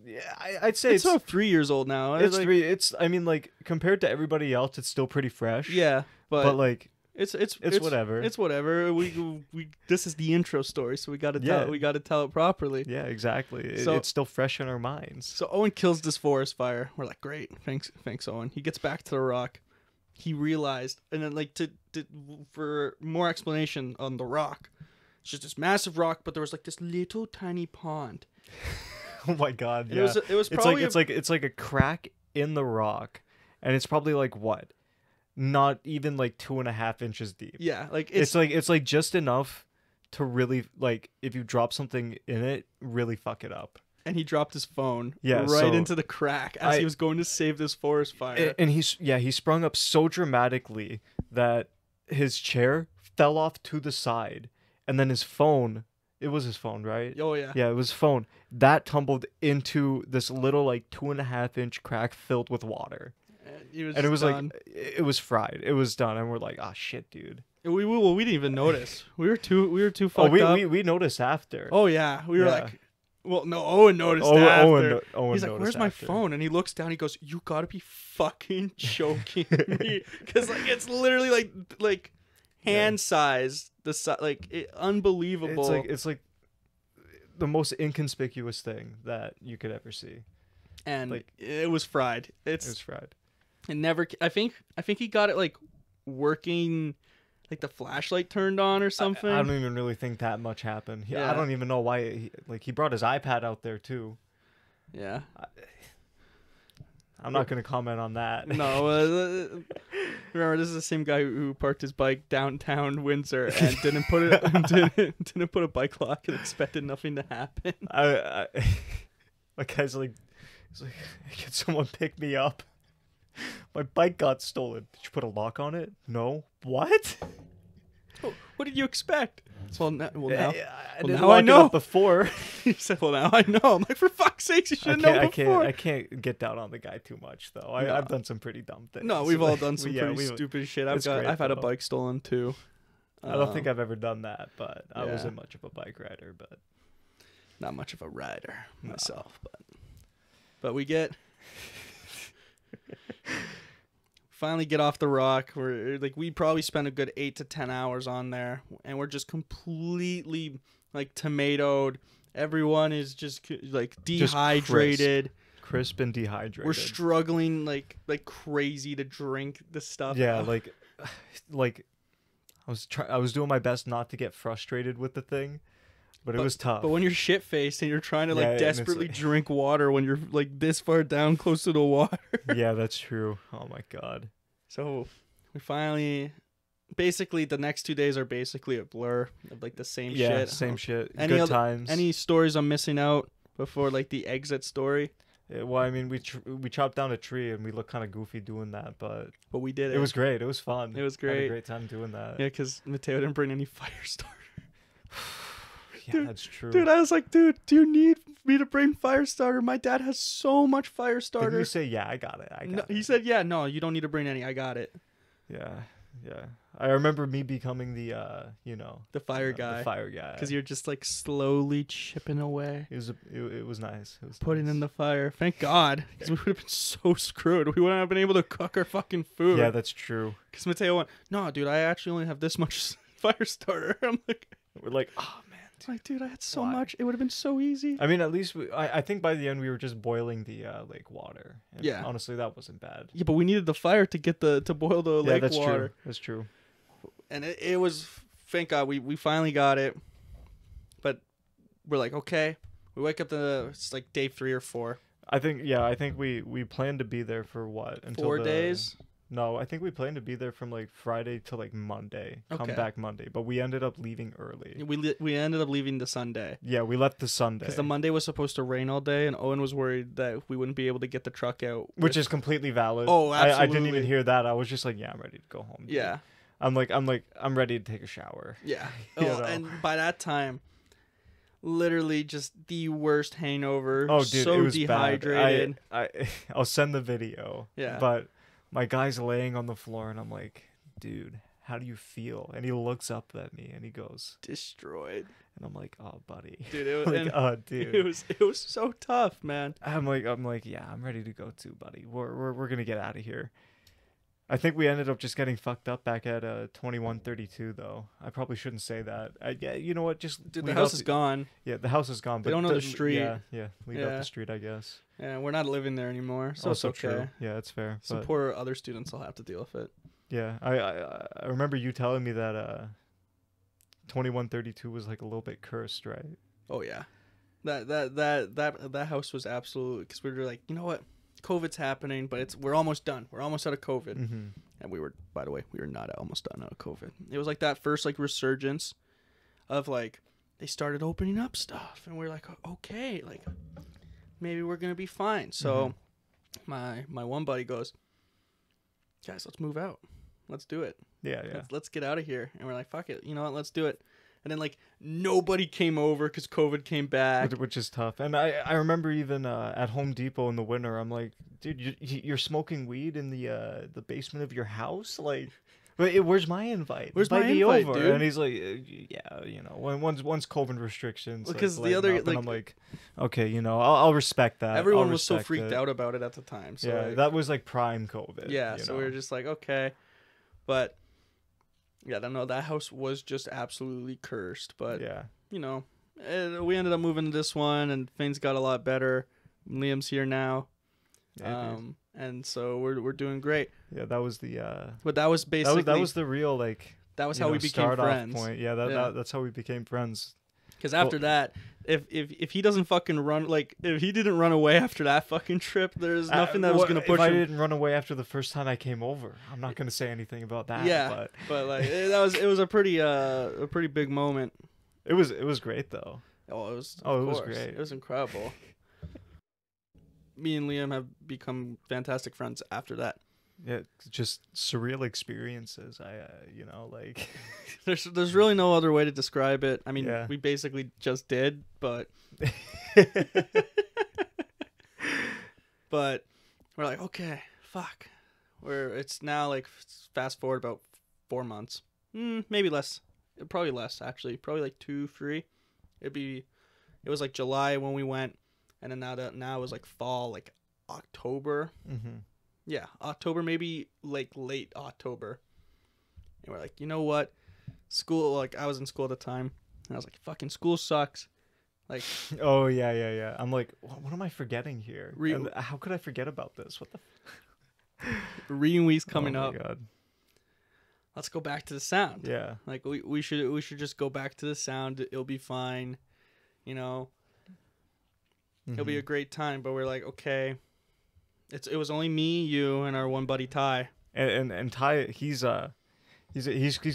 yeah, I'd say it's about 3 years old now. It's like, 3. I mean, like compared to everybody else, it's still pretty fresh. Yeah, but like it's whatever. It's whatever. We this is the intro story, so we got to tell it properly. Yeah, exactly. It's still fresh in our minds. So Owen kills this forest fire. We're like, great, thanks Owen. He gets back to the rock. He realized, and then like for more explanation on the rock, it's just this massive rock, but there was like this little tiny pond. Oh my god! And Yeah, it was probably it's like a crack in the rock, and it's probably like what? Not even like 2.5 inches deep. Yeah, like it's like just enough to really, like, if you drop something in it, really fuck it up. And he dropped his phone into the crack as he was going to save this forest fire. And he sprung up so dramatically that his chair fell off to the side, and then his phone, it was his phone, right? Oh yeah. Yeah, it was phone. That tumbled into this little like 2.5-inch crack filled with water. And it was done. Like it was fried. It was done, and we're like, "Oh shit, dude." We didn't even notice. We were too fucked up. We noticed after. Oh yeah, we were like, well, no, Owen noticed after. Owen He's like, "Where's my phone?" And he looks down. He goes, "You gotta be fucking joking me," because like it's literally like hand size. Unbelievable. It's like the most inconspicuous thing that you could ever see. And like it was fried. It was fried. It never. I think he got it like working, like the flashlight turned on or something. I don't even really think that much happened. I don't even know why. He brought his iPad out there too. Yeah. I'm not gonna comment on that. No. Remember, this is the same guy who parked his bike downtown Windsor and didn't put a bike lock and expected nothing to happen. My guy's like, he's like, can someone pick me up? My bike got stolen. Did you put a lock on it? No. What? Oh, what did you expect? Well, now I know. Before he said, "Well, now I know." I'm like, for fuck's sake, you should have known before. I can't get down on the guy too much though. I've done some pretty dumb things. No, we've all done some pretty stupid shit. I've had a bike stolen too. I don't think I've ever done that, but I wasn't much of a bike rider, but not much of a rider myself, but we get finally get off the rock. We're like, we probably spent a good 8 to 10 hours on there, and we're just completely like tomatoed. Everyone is just like dehydrated, just crisp and dehydrated. We're struggling like crazy to drink the stuff. Yeah, like I was doing my best not to get frustrated with the thing, but it was tough. But when you're shit faced and you're trying to like desperately drink water when you're like this far down close to the water. Yeah, that's true. Oh my god. So we finally, basically the next 2 days are basically a blur of like the same shit. Yeah, same shit. Good times. Any stories I'm missing out before like the exit story? Yeah, well, I mean, we chopped down a tree and we looked kind of goofy doing that, but we did it. It was great. It was fun. It was great. I had a great time doing that. Yeah, because Mateo didn't bring any fire starter. Yeah, dude, that's true. Dude, I was like, dude, do you need me to bring fire starter? My dad has so much fire starter. Did you say, yeah, I got it? He said, yeah, no, you don't need to bring any. I got it. Yeah. Yeah. I remember me becoming the The fire guy. The fire guy. Because you're just like slowly chipping away. It was nice. It was putting nice. in the fire. Thank God. Because we would have been so screwed. We wouldn't have been able to cook our fucking food. Yeah, that's true. Because Mateo went, no, dude, I actually only have this much fire starter. I'm like, We're like, oh man. Like, dude, I had so Why? much. It would have been so easy. I mean, at least I think by the end we were just boiling the lake water. And Yeah. honestly, that wasn't bad. Yeah, but we needed the fire to get to boil the lake that's water. true. That's true. And it was, thank God, we finally got it. But we're like, okay. We wake up it's like day 3 or 4. I think we planned to be there for what? Until 4 days? No, I think we planned to be there from like Friday to like Monday. Come Okay. back Monday, but we ended up leaving early. We ended up leaving the Sunday. Yeah, we left the Sunday. Because the Monday was supposed to rain all day, and Owen was worried that we wouldn't be able to get the truck out. Which is completely valid. Oh, I didn't absolutely. even hear that. I was just like, yeah, I'm ready to go home. dude. Yeah. I'm ready to take a shower. Yeah. You Oh, know. and by that time, literally just the worst hangover. Oh, dude, so it was dehydrated. bad. I'll send the video. Yeah. But my guy's laying on the floor, and I'm like, dude, how do you feel? And he looks up at me, and he goes, Destroyed. and I'm like, oh, buddy. Dude, it was, Like, and oh, dude. it was so tough, man. I'm like, yeah, I'm ready to go too, buddy. We're gonna get out of here. I think we ended up just getting fucked up back at 2132 though. I probably shouldn't say that. Yeah, you know what? Just Dude, the leave house out is gone. Yeah, the house is gone. They But don't know the street. Yeah, leave out the street, I guess. Yeah, we're not living there anymore, so Also it's okay. true. Yeah, that's fair. Some But poor other students will have to deal with it. yeah, I remember you telling me that 2132 was like a little bit cursed, right? Oh yeah, that house was absolutely, because we were like, you know what, COVID's happening, but we're almost done. We're almost out of COVID, Mm-hmm. and we were, by the way, we were not almost done out of COVID. It was like that first like resurgence of like they started opening up stuff, and we are like, okay, like maybe we're gonna be fine. So my one buddy goes, guys, let's move out. Let's do it. Yeah. Let's get out of here. And we're like, fuck it. You know what? Let's do it. And then like nobody came over because COVID came back. Which is tough. And I remember even at Home Depot in the winter, I'm like, dude, you're smoking weed in the basement of your house? Like, where's my invite? Where's Invite my me invite, over. dude? And he's like, yeah, you know, once COVID restrictions. Because like, the other, up, like, and I'm like, okay, you know, I'll respect that. everyone I'll was so respect freaked it. out about it at the time. So Yeah, like, that was like prime COVID. yeah. you So know? we were just like, okay, but yeah, I don't know. That house was just absolutely cursed. But yeah. you know, we ended up moving to this one, and things got a lot better. Liam's here now, Yeah, dude. and so we're doing great. Yeah, that was the But that was basically that was the real like that was you how know, we became start off friends. point. Yeah, that's how we became friends. Because after that, if he doesn't fucking run, like if he didn't run away after that fucking trip, there's nothing that was gonna push if I him. didn't run away after the first time I came over, I'm not gonna say anything about that. Yeah, but like it was a pretty big moment. it was great though. Oh, it was. Oh, of it was course. great. It was incredible. Me and Liam have become fantastic friends after that. Yeah, just surreal experiences. You know, like There's really no other way to describe it. I mean, Yeah. we basically just did, but but we're like, okay, fuck. It's now like fast forward about 4 months, maybe less, probably less actually, probably like 2, 3. It was like July when we went, and then now it was like fall, like October. mm-hmm. Yeah, October, maybe like late October. And we're like, you know what? School, like I was in school at the time, and I was like, fucking school sucks. Like, Oh yeah. I'm like, what am I forgetting here? Re- And how could I forget about this? What the? reading week's coming oh up. my God. Let's go back to the sound. Yeah. Like we should just go back to the sound. It'll be fine. You know, it'll be a great time. But we're like, okay, it was only me, you, and our one buddy Ty. And Ty, he's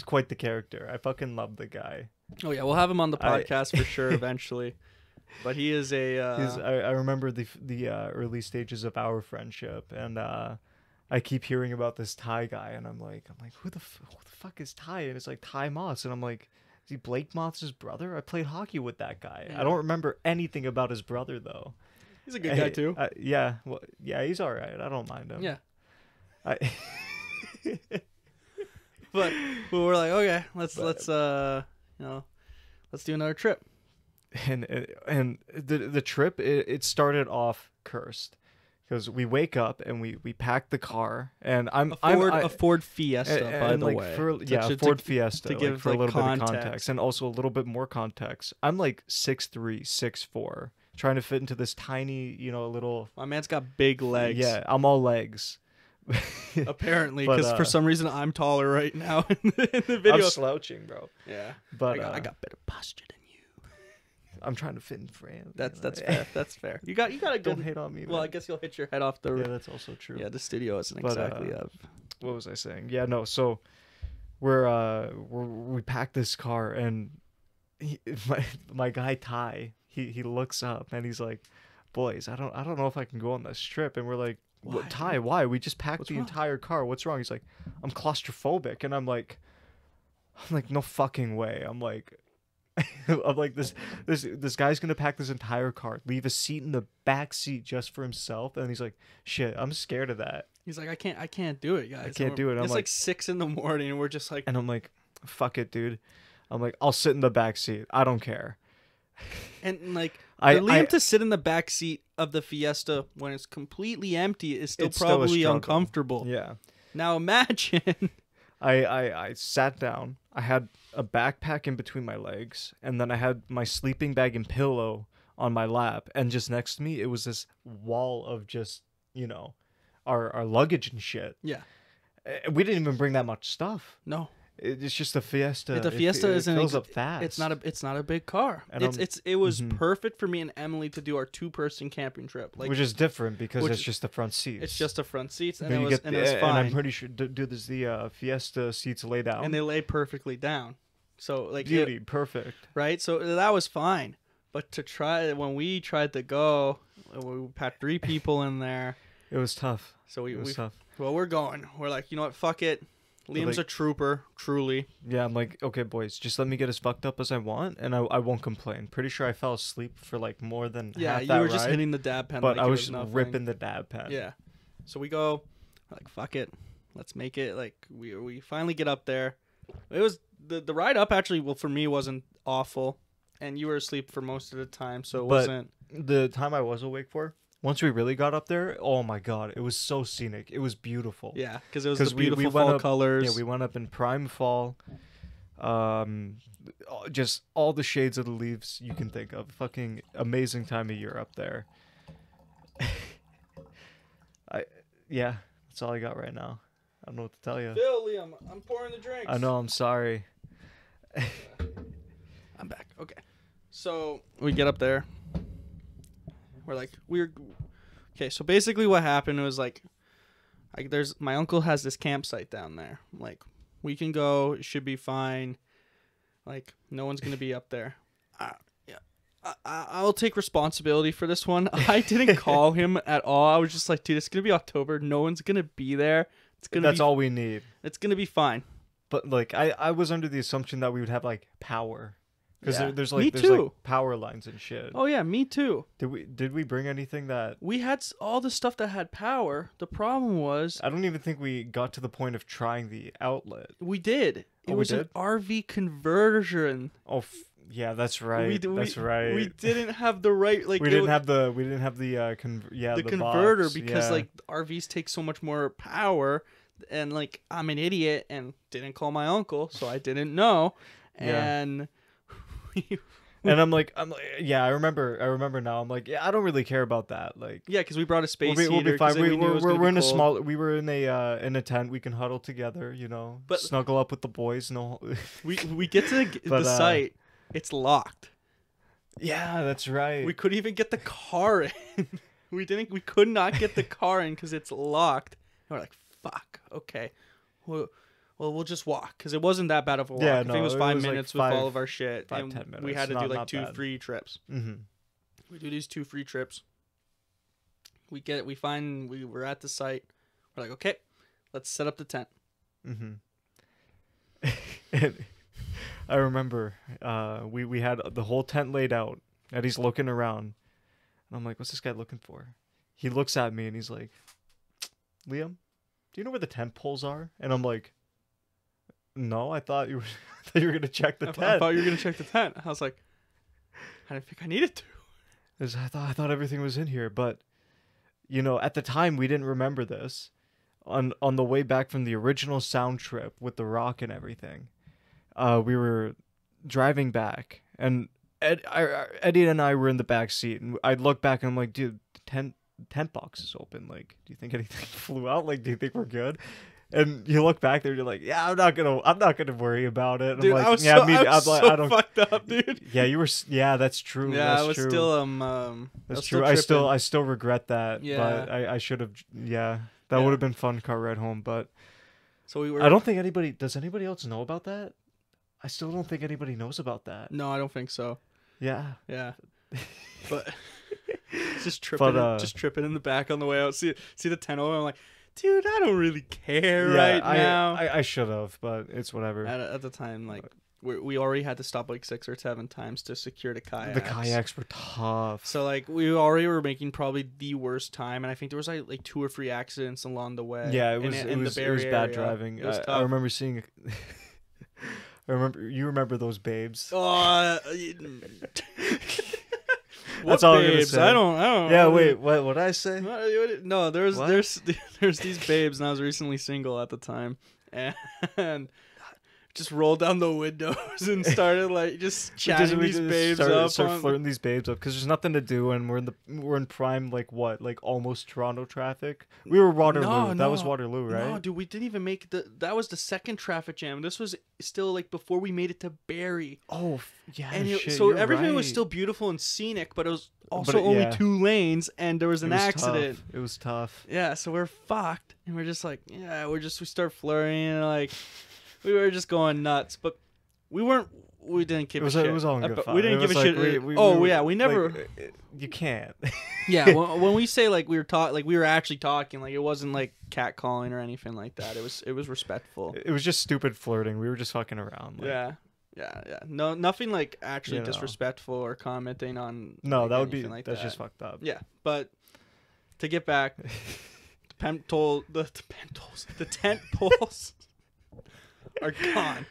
quite the character. I fucking love the guy. Oh yeah, we'll have him on the podcast for sure eventually. But he is a. I remember the early stages of our friendship, and I keep hearing about this Ty guy, and I'm like, who the fuck is Ty? And it's like Ty Moss, and I'm like, is he Blake Moss's brother? I played hockey with that guy. Yeah. I don't remember anything about his brother though. He's a good guy too. Yeah, well, yeah, he's all right. I don't mind him. Yeah. I but we're like, okay, let's do another trip. And the trip, it started off cursed because we wake up and we pack the car, and a Ford Fiesta, and by the like way. a Ford Fiesta, to like, give for a like little context. bit of context, and also a little bit more context. I'm like 6'3", 6'4", trying to fit into this tiny, little. My man's got big legs. Yeah, I'm all legs. Apparently, But, because for some reason I'm taller right now in the video. I'm slouching, bro. Yeah, But I got better posture than you. I'm trying to fit in frame. That's fair. That's fair. You got a good. Don't hate on me. Well, man. I guess you'll hit your head off the. Yeah, that's also true. Yeah, the studio isn't But, exactly what was I saying? Yeah, no. So we packed this car, and my guy Ty, he looks up and he's like, "Boys, I don't know if I can go on this trip." And we're like, Why? "What, Ty? Why? We just packed What's the wrong? entire car. What's wrong?" He's like, "I'm claustrophobic," and I'm like, "No fucking way." I'm like, this guy's gonna pack this entire car, leave a seat in the back seat just for himself, and he's like, "Shit, I'm scared of that." He's like, I can't do it, guys. I can't do it. I'm It's like like 6 a.m, and we're just like, And I'm like, "Fuck it, dude." I'm like, "I'll sit in the back seat. I don't care." and like, I- for Liam I- to sit in the back seat of the Fiesta when it's completely empty is still It's still a probably struggle. uncomfortable. Yeah. Now imagine. I sat down. I had a backpack in between my legs, and then I had my sleeping bag and pillow on my lap, and just next to me it was this wall of just, our luggage and shit. Yeah. We didn't even bring that much stuff. No. It's just a Fiesta. The Fiesta it isn't fills up fast. It's not a big car. And It was Mhm. perfect for me and Emily to do our 2-person camping trip. Like, which is different because which- it's just the front seats. it's just the front seats, and But it you was get and it was fine. And I'm pretty sure the Fiesta seats lay down. And they lay perfectly down. So like Beauty, perfect. right? So that was fine. But when we tried to go, we had 3 people in there. It was tough. So It was tough. we're going. We're like, you know what? Fuck it. Liam's a trooper, truly. Yeah, I'm like, "Okay, boys, just let me get as fucked up as I want, and I won't complain." Pretty sure I fell asleep for like more than half You that were just ride, hitting the dab pen. but like I it was nothing. ripping the dab pen. Yeah. So we go, we're like, fuck it. Let's make it. Like, we finally get up there. It was, the ride up actually, well, for me, wasn't awful. And you were asleep for most of the time, so it wasn't. The time I was awake for, once we really got up there, oh my god, it was so scenic. It was beautiful. Yeah, because it was the we beautiful went fall up- colors. Yeah, we went up in prime fall. Just all the shades of the leaves you can think of. Fucking amazing time of year up there. Yeah, that's all I got right now. I don't know what to tell you. Phil, Liam, I'm pouring the drinks. I know, I'm sorry. I'm back. Okay. So we get up there. Okay. So basically, what happened was like, my uncle has this campsite down there. Like, we can go. It should be fine. Like, no one's gonna be up there. I'll take responsibility for this one. I didn't call him at all. I was just like, dude, it's gonna be October. No one's gonna be there. That's all we need. It's gonna be fine. But like, I was under the assumption that we would have like power, because Yeah. there's Me like too. power lines and shit. Oh yeah, me too. Did we bring anything that? We had all the stuff that had power. The problem was I don't even think we got to the point of trying the outlet. we did. It Oh, we was did? an RV conversion. Oh, yeah, that's right. That's right. We didn't have the right like. We didn't have the the converter box, because yeah. like RVs take so much more power, and like I'm an idiot and didn't call my uncle, so I didn't know, Yeah. and. And I'm like, yeah, I remember now. I'm like, yeah, I don't really care about that. Like, Yeah, because we brought a space we'll heater. be fine. 'cause we knew it was gonna We're be in a cold. small. We were in a tent. We can huddle together. But- snuggle up with the boys. No. We get to the But, site. It's locked. Yeah, that's right. We couldn't even get the car in. We could not get the car in because it's locked. And we're like, fuck. Okay. Well, we'll just walk because it wasn't that bad of a walk. Yeah, I think no, it was it 5 was like minutes with 5 all of our shit. 5, and 10 we minutes. had to do like Not 2 bad. free trips. Mm-hmm. We do these 2 free trips. We we're at the site. We're like, okay, let's set up the tent. Mm-hmm. And I remember we had the whole tent laid out, and he's looking around. And I'm like, what's this guy looking for? He looks at me and he's like, Liam, do you know where the tent poles are? And I'm like, No, I thought you were, I thought you were gonna check the I tent. thought you were gonna check the tent. I was like, I didn't think I needed to. I thought everything was in here, but you know, at the time we didn't remember this. On the way back from the original sound trip with the rock and everything, we were driving back, and Eddie and I were in the back seat, and I'd look back and I'm like, dude, the tent box is open. Like, do you think anything flew out? Like, do you think we're good? And you look back there, you're like, yeah, I'm not gonna worry about it. And Dude, I'm like, I was yeah, so I don't. fucked up, dude. Yeah, you were. Yeah, that's true. Yeah, that's I was true. still That's still true. tripping. I still regret that. Yeah. But I should have. Yeah, that Yeah. would have been fun car ride home. But So we were. I don't think anybody. Does anybody else know about that? I still don't think anybody knows about that. No, I don't think so. Yeah. Yeah, but just tripping in the back on the way out. See the tent over. I'm like, dude, I don't really care now. I should have, but it's whatever. At the time, like we already had to stop like 6 or 7 times to secure the kayaks. The kayaks were tough. So like we already were making probably the worst time, and I think there was like 2 or 3 accidents along the way. Yeah, it in was the it was Barrie bad area. driving. It was I tough. remember seeing. You remember those babes? Oh, That's all I'm gonna babes? say. I don't. Yeah, wait, what did I say? No, there's What? there's these babes, and I was recently single at the time, and just rolled down the windows and started like just chatting these babes up. Start flirting these babes up because there's nothing to do, and we're in prime like almost Toronto traffic. We were Waterloo. That was Waterloo, right? No, dude, we didn't even make that was the second traffic jam. This was still like before we made it to Barrie. Oh, yeah. And shit, so you're everything was right. still beautiful and scenic, but it was also But only yeah. 2 lanes, and there was an It was accident. tough. It was tough. Yeah, so we're fucked, and we're just like, yeah, we start flirting, and like, we were just going nuts, but we didn't give a shit. It was all in good But fun. We didn't It give a was shit. like, We never. Like, you can't. Yeah, when we say like we were actually talking, like it wasn't like catcalling or anything like that. It was respectful. It was just stupid flirting. We were just fucking around. Like, Yeah. No, nothing like actually You know. disrespectful or commenting on. No, like, that would be anything like that's that. just fucked up. Yeah, but to get back, the tent poles are gone.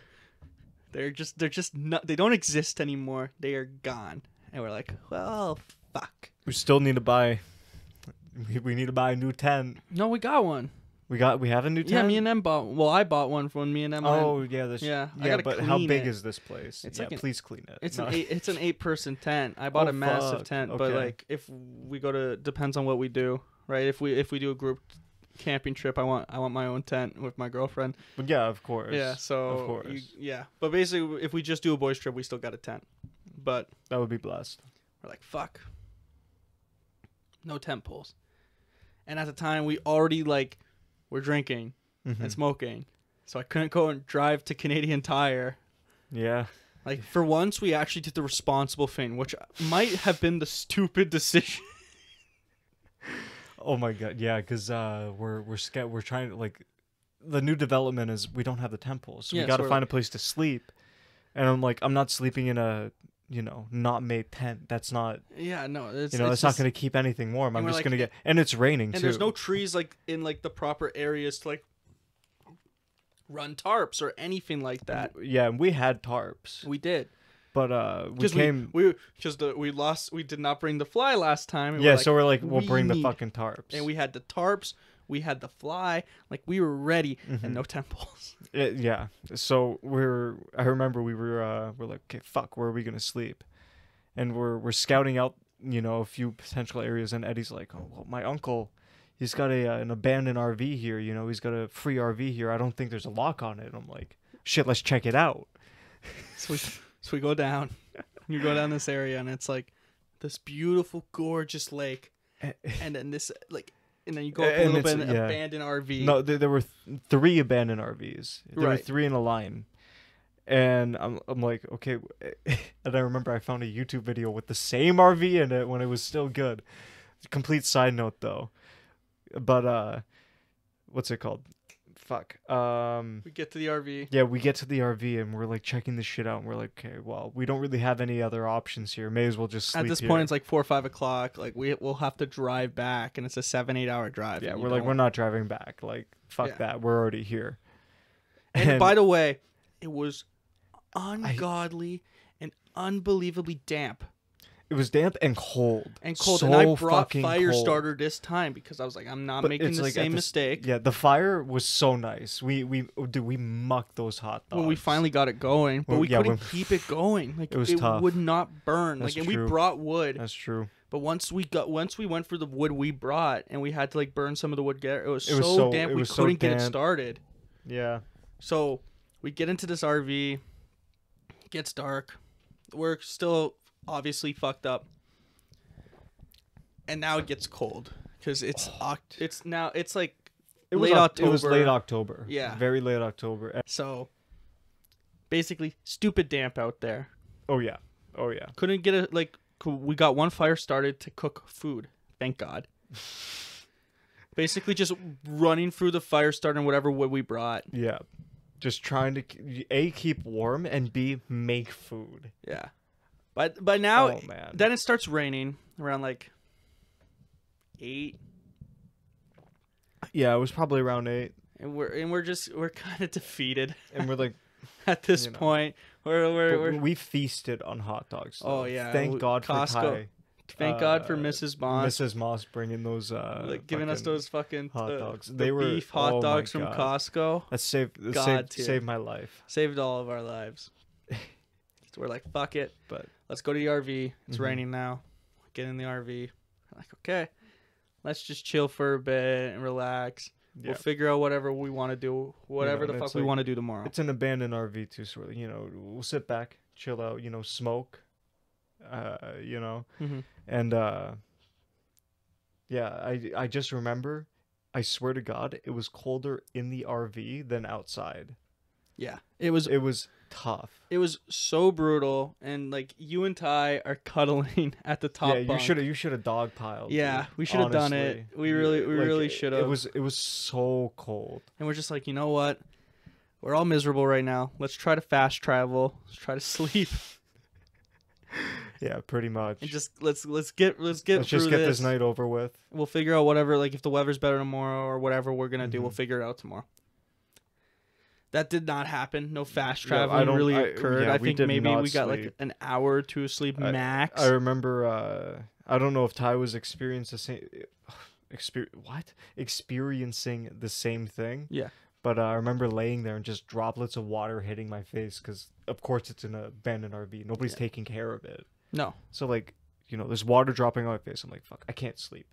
They're just not. They don't exist anymore. They are gone, and we're like, well, fuck. We still need to buy. We need to buy a new tent. No, we got one. We have a new tent. Yeah, me and Em bought. Well, I bought one when me and Em. Oh went. yeah, Yeah, I yeah. gotta But how clean big it. is this place? It's yeah, like please clean it. It's No. it's an 8-person tent. I bought Oh, a massive fuck. tent, but Okay. like if we go to depends on what we do, right? If we do a group camping trip, I want my own tent with my girlfriend. But yeah, of course. Yeah, so of course yeah. But basically, if we just do a boys trip, we still got a tent. But that would be blessed. we're like, fuck, no tent poles. And at the time, we already like were drinking Mhm. and smoking, so I couldn't go and drive to Canadian Tire. Yeah. Like for once, we actually did the responsible thing, which might have been the stupid decision. Oh my god, yeah, because we're trying to like, the new development is we don't have the temples, so Yeah, we got to so find a place to sleep, and I'm like, I'm not sleeping in a not made tent. That's not Yeah, no, it's it's not going to keep anything warm. and I'm we're just like- going to get, and it's raining and too. there's no trees like in like the proper areas to like run tarps or anything like that. Yeah, and we had tarps, We did but we because came. we did not bring the fly last time. And Yeah, we're so we're like, we'll we bring the need- fucking tarps. and we had the tarps, we had the fly, like we were ready, Mhm. and no temples. Yeah. So I remember we're like, okay, fuck, where are we gonna sleep? And we're scouting out, a few potential areas. And Eddie's like, oh, well, my uncle, he's got an abandoned RV here. He's got a free RV here. I don't think there's a lock on it. And I'm like, shit, let's check it out. So we go down. You go down this area, and it's like this beautiful, gorgeous lake, and then this like. And then you go up a And little it's- bit, yeah. abandoned RV. No, there were 3 abandoned RVs. There were Right. 3 in a line. And I'm like, okay. And I remember I found a YouTube video with the same RV in it when it was still good. Complete side note though. But what's it called? Fuck. We get to the RV. Yeah, we get to the RV and we're like checking this shit out, and we're like, okay, well, we don't really have any other options here. May as well just sleep At this here. point, it's like 4 or 5 o'clock. Like we'll have to drive back, and it's a 7-8 hour drive. yeah, and we're you like, don't- we're not driving back. Like, fuck Yeah. that. We're already here. And by the way, It was ungodly and unbelievably damp. It was damp and cold. So and I brought fire starter this time because I was like, I'm not making the same mistake. Yeah, the fire was so nice. We mucked those hot dogs when we finally got it going, but we couldn't keep it going. Like, it was tough. Would not burn. That's and true. we brought wood. That's true. But once we went for the wood we brought, and we had to like burn some of the wood. It was so damp we couldn't get it started. Yeah. So we get into this RV. It gets dark. We're still obviously fucked up, and now it gets cold because it's like late October. It was late October. Yeah, very late October. So basically, stupid damp out there. Oh yeah. Couldn't get we got one fire started to cook food. Thank God. Basically, just running through the fire starter and whatever wood we brought. Yeah, just trying to A, keep warm, and B, make food. Yeah. But now, then it starts raining around like 8. Yeah, it was probably around 8. And we're kind of defeated. And we're like, at this point, we feasted on hot dogs. Though. Oh yeah, thank God Costco. For Ty. Thank God for Mrs. Moss. Mrs. Moss bringing those giving us those fucking hot dogs. They were beef hot dogs from Costco. That saved my life. Saved all of our lives. So we're like, fuck it. But let's go to the RV. It's raining now. Get in the RV. I'm like, okay, let's just chill for a bit and relax. Yep. We'll figure out whatever we want to do, whatever the fuck we want to do tomorrow. It's an abandoned RV too, so we'll sit back, chill out, smoke, and I just remember, I swear to God, it was colder in the RV than outside. Yeah, it was tough. It was so brutal, and like you and Ty are cuddling at the top. Yeah, you should have dogpiled. Yeah, dude. we should have done it. We really should have. It was so cold, and we're just like, you know what? We're all miserable right now. Let's try to fast travel. Let's try to sleep. Yeah, pretty much. And just let's get this night over with. We'll figure out whatever. Like if the weather's better tomorrow or whatever we're gonna do, we'll figure it out tomorrow. That did not happen. No fast traveling really occurred. I think maybe we got like an hour or two of sleep max. I remember. I don't know if Ty was experiencing the same thing. Yeah. But I remember laying there and just droplets of water hitting my face because, of course, it's an abandoned RV. Nobody's taking care of it. No. So there's water dropping on my face. I'm like, fuck, I can't sleep.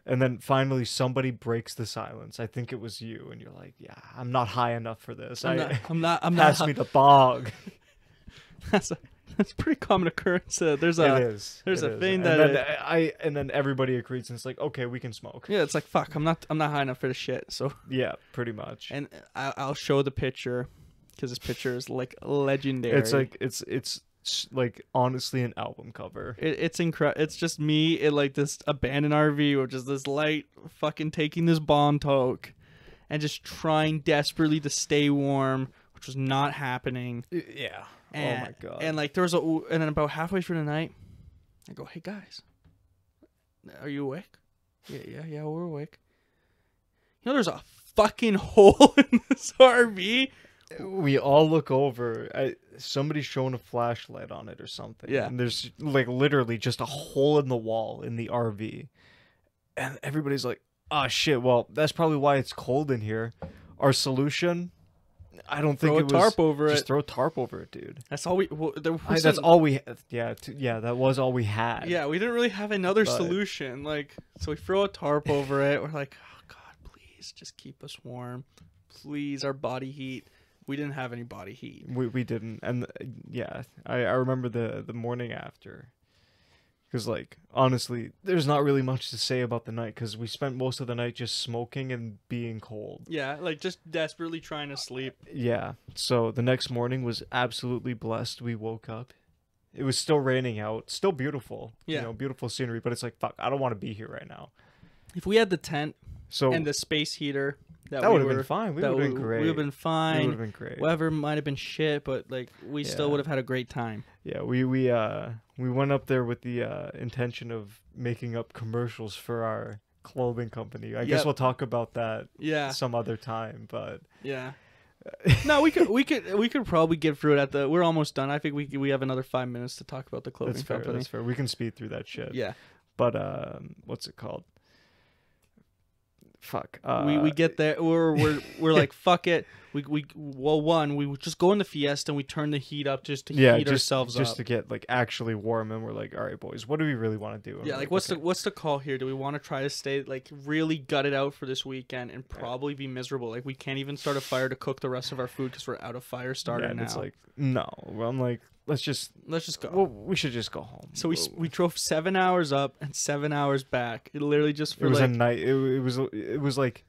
And then finally somebody breaks the silence. I think it was you, and you're like, "Yeah, I'm not high enough for this. I'm not. Pass me the bog." That's a pretty common occurrence. There's a thing that and then everybody agrees, and it's like, okay, we can smoke. Yeah, it's like fuck. I'm not high enough for this shit. So yeah, pretty much. And I'll show the picture because this picture is like legendary. It's like it's like honestly an album cover. It's incredible. It's just me in like this abandoned RV with just this light fucking taking this bomb toke and just trying desperately to stay warm, which was not happening. Yeah. And, oh my God. And like and then about halfway through the night, I go, "Hey guys, are you awake?" Yeah, we're awake. There's a fucking hole in this RV. We all look over. Somebody's showing a flashlight on it or something. Yeah. And there's like literally just a hole in the wall in the RV. And everybody's like, "Oh shit, well, that's probably why it's cold in here." Our solution, I don't think it was tarp over it. Just throw a tarp over it, dude. That's all we that's all we yeah, that was all we had. Yeah, we didn't really have another solution. Like, so we throw a tarp over it. We're like, "Oh God, please just keep us warm. Please, our body heat." We didn't have any body heat. We didn't. And I remember the morning after. Because, like, honestly, there's not really much to say about the night because we spent most of the night just smoking and being cold. Yeah, like just desperately trying to sleep. Yeah. So the next morning was absolutely blessed. We woke up. It was still raining out. Still beautiful. Yeah. Beautiful scenery. But it's like, fuck, I don't want to be here right now. If we had the tent and the space heater... That would have been fine. We would have been great. We would have been fine. We would have been great. Weather might have been shit, but like we still would have had a great time. Yeah, we went up there with the intention of making up commercials for our clothing company. I guess we'll talk about that some other time, but yeah. No, we could probably get through it at the. We're almost done. I think we have another 5 minutes to talk about the clothing That's fair. company. That's fair. We can speed through that shit. Yeah. But what's it called? Fuck. We get there. We're like, fuck it. We just go in the Fiesta and we turn the heat up just to heat ourselves just up. to get like actually warm, and we're like, all right, boys, what do we really want to do? And Yeah, we're like what's okay. the call here? Do we want to try to stay like really gut it out for this weekend and probably be miserable? Like we can't even start a fire to cook the rest of our food because we're out of fire starter and now. it's like no. Well, I'm like, let's just go. Well, we should just go home. So we drove 7 hours up and 7 hours back. It literally just for it was like a night. It was like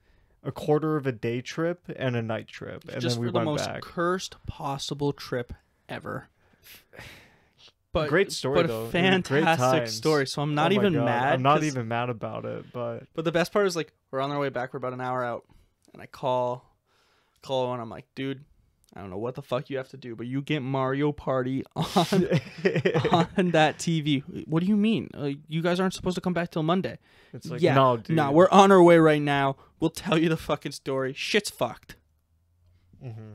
a quarter of a day trip and a night trip, and just then we for the went most back. cursed possible trip ever. But Great story, but though. a fantastic Great times. story. So I'm not Oh my even God. mad. I'm not 'cause- even mad about it, but But the best part is like we're on our way back. We're about an hour out, and I call, and I'm like, dude, I don't know what the fuck you have to do, but you get Mario Party on on that TV. What do you mean? You guys aren't supposed to come back till Monday. it's like Yeah, no, dude. no, we're on our way right now. We'll tell you the fucking story. Shit's fucked. Mm-hmm.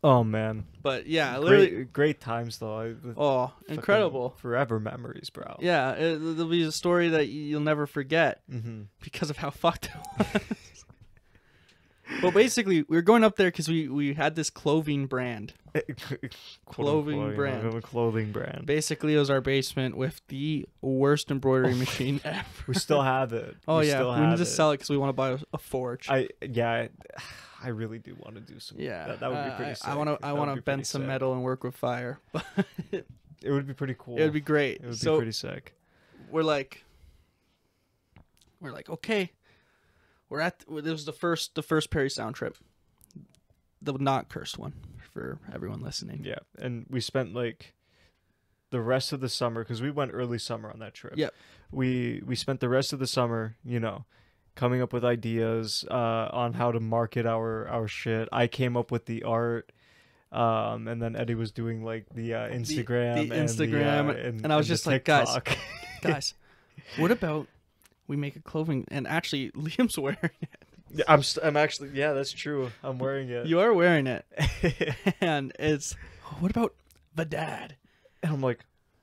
Oh man, But yeah, literally. great times though. Oh, incredible. Forever memories, bro. Yeah, it'll be a story that you'll never forget Mm-hmm. because of how fucked it was. Well, basically, we were going up there because we had this clothing brand. Clothing brand. Clothing brand. Basically, it was our basement with the worst embroidery machine ever. We still have it. Oh, we yeah. still We need have to it. sell it because we want to buy a forge. I really do want to do some. Yeah. that would be pretty sick. I want to bend some metal and work with fire. But It would be pretty cool. it would be great. It would So be pretty sick. we're like, okay. This was the first Perry Sound trip. The not cursed one for everyone listening. Yeah, and we spent like the rest of the summer because we went early summer on that trip. Yep. We spent the rest of the summer, coming up with ideas on how to market our shit. I came up with the art. And then Eddie was doing like the Instagram, the Instagram, and I was just like, guys, what about we make a clothing? And actually, Liam's wearing it. Yeah, I'm actually, yeah, that's true. I'm wearing it. You are wearing it, and it's what about the dad? And I'm like,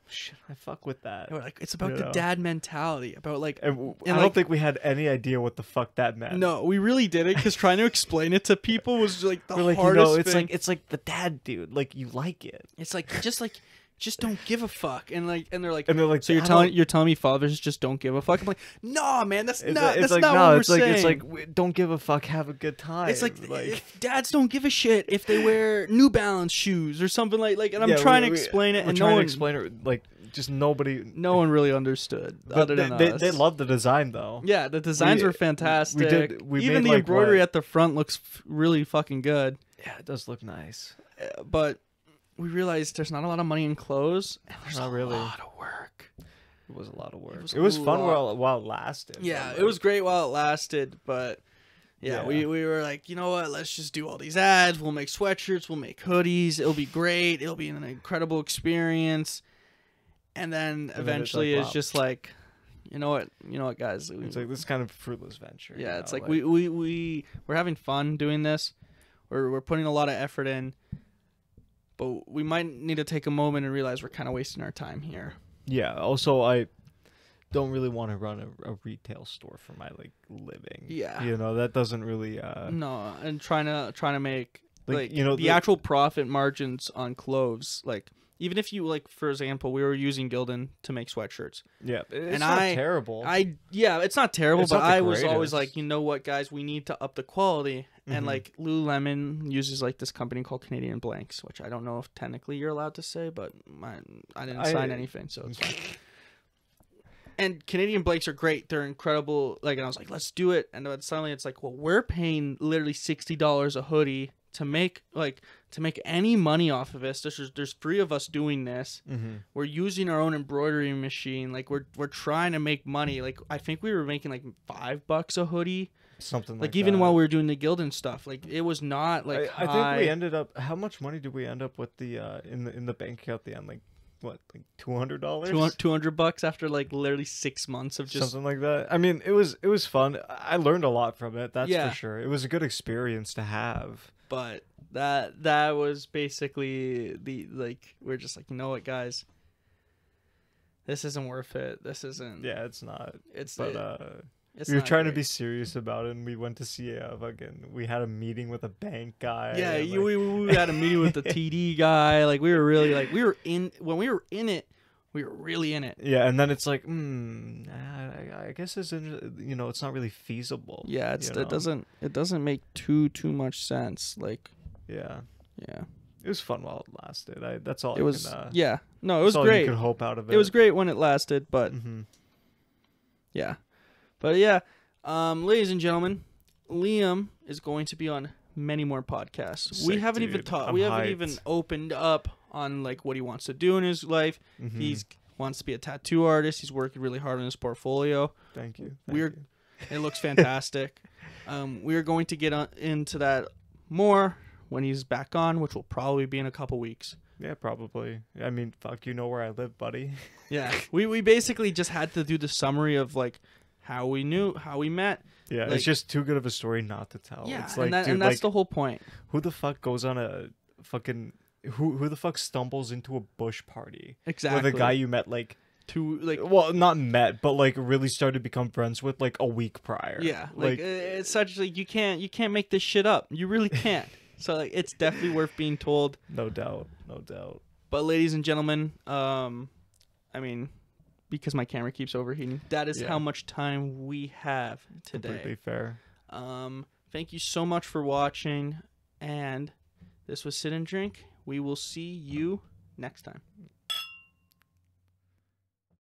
shit, I fuck with that. And we're like, it's about the dad mentality, about like. And I like, don't think we had any idea what the fuck that meant. No, we really didn't, because trying to explain it to people was like the We're like, hardest thing. it's like the dad dude, like you like it. It's like just don't give a fuck, and they're like, so "I you're telling me fathers just don't give a fuck? I'm like, no, man, that's not what we're saying. It's like don't give a fuck, have a good time. It's like if dads don't give a shit if they wear New Balance shoes or something like, and I'm Yeah, trying to explain it, and no one really understood. But other than us. they love the design though. Yeah, the designs were fantastic. We Even made, the like, embroidery what? at the front looks really fucking good. Yeah, it does look nice. But we realized there's not a lot of money in clothes, and there's Not really. a lot of work. It was a lot of work. was It was a fun lot. while it lasted. Yeah, but, it was great while it lasted, but yeah, Yeah. we were like, you know what? Let's just do all these ads. We'll make sweatshirts. We'll make hoodies. It'll be great. It'll be an incredible experience. And then eventually like, it's wow. just like, you know what, guys? It's like this kind of fruitless venture. Yeah, you it's know, like we're having fun doing this. We're putting a lot of effort in, but we might need to take a moment and realize we're kind of wasting our time here. Yeah. Also, I don't really want to run a retail store for my living. Yeah. That doesn't really. No, and trying to make Like, the actual profit margins on clothes, like even if you for example, we were using Gildan to make sweatshirts. Yeah, it's And not I- terrible. It's not terrible, It's but not the I was always greatest. like, you know what, guys, we need to up the quality. And Mhm. Lululemon uses this company called Canadian Blanks, which I don't know if technically you're allowed to say, but I didn't sign anything, so it's fine. And Canadian Blanks are great; they're incredible. And I was like, let's do it. And then suddenly it's like, well, we're paying literally $60 a hoodie to make any money off of this. There's 3 of us doing this. Mm-hmm. We're using our own embroidery machine. We're trying to make money. I think we were making $5 a hoodie. Something like Even that. while we were doing the Gildan stuff, it was not I high. think we ended up. How much money did we end up with the in the bank account at the end? what, like $200? $200 after like literally 6 months of just something like that. I mean, it was fun. I learned a lot from it. That's Yeah. for sure. It was a good experience to have. But that was basically the like we're just like, you know what, guys, this isn't worth it. This isn't. Yeah, it's not. It's We it's were not trying to great. be serious about it, and we went to see we had a meeting with a bank guy. Yeah, and, we had a meeting with the TD guy. Like we were really like when we were in it, we were really in it. yeah, and then it's like, I guess it's it's not really feasible. Yeah, it doesn't make too much sense. Like Yeah, yeah, it was fun while it lasted. That's all. it was yeah. No, it that's was all great. you could hope out of it. It was great when it lasted, but Mm-hmm. yeah, but yeah, ladies and gentlemen, Liam is going to be on many more podcasts. We Sick, haven't even dude. talked. I'm We haven't hyped. even opened up on like what he wants to do in his life. Mm-hmm. He's wants to be a tattoo artist. He's working really hard on his portfolio. Thank you. It looks fantastic. We are going to get into that more when he's back on, which will probably be in a couple weeks. Yeah, probably. I mean, fuck, you know where I live, buddy. Yeah, we basically just had to do the summary of like how we met. Yeah, Like- it's just too good of a story not to tell. Yeah, It's like, and, dude, and that's like, the whole point. who the fuck goes on a fucking who the fuck stumbles into a bush party Exactly. with a guy you met like well, not met, but like really started to become friends with like a week prior. Yeah, like it's such like you can't make this shit up. You really can't. So like it's definitely worth being told. no doubt. But ladies and gentlemen, I mean, because my camera keeps overheating, that is Yeah. how much time we have today. Completely fair. Thank you so much for watching, and this was Sit and Drink. We will see you next time.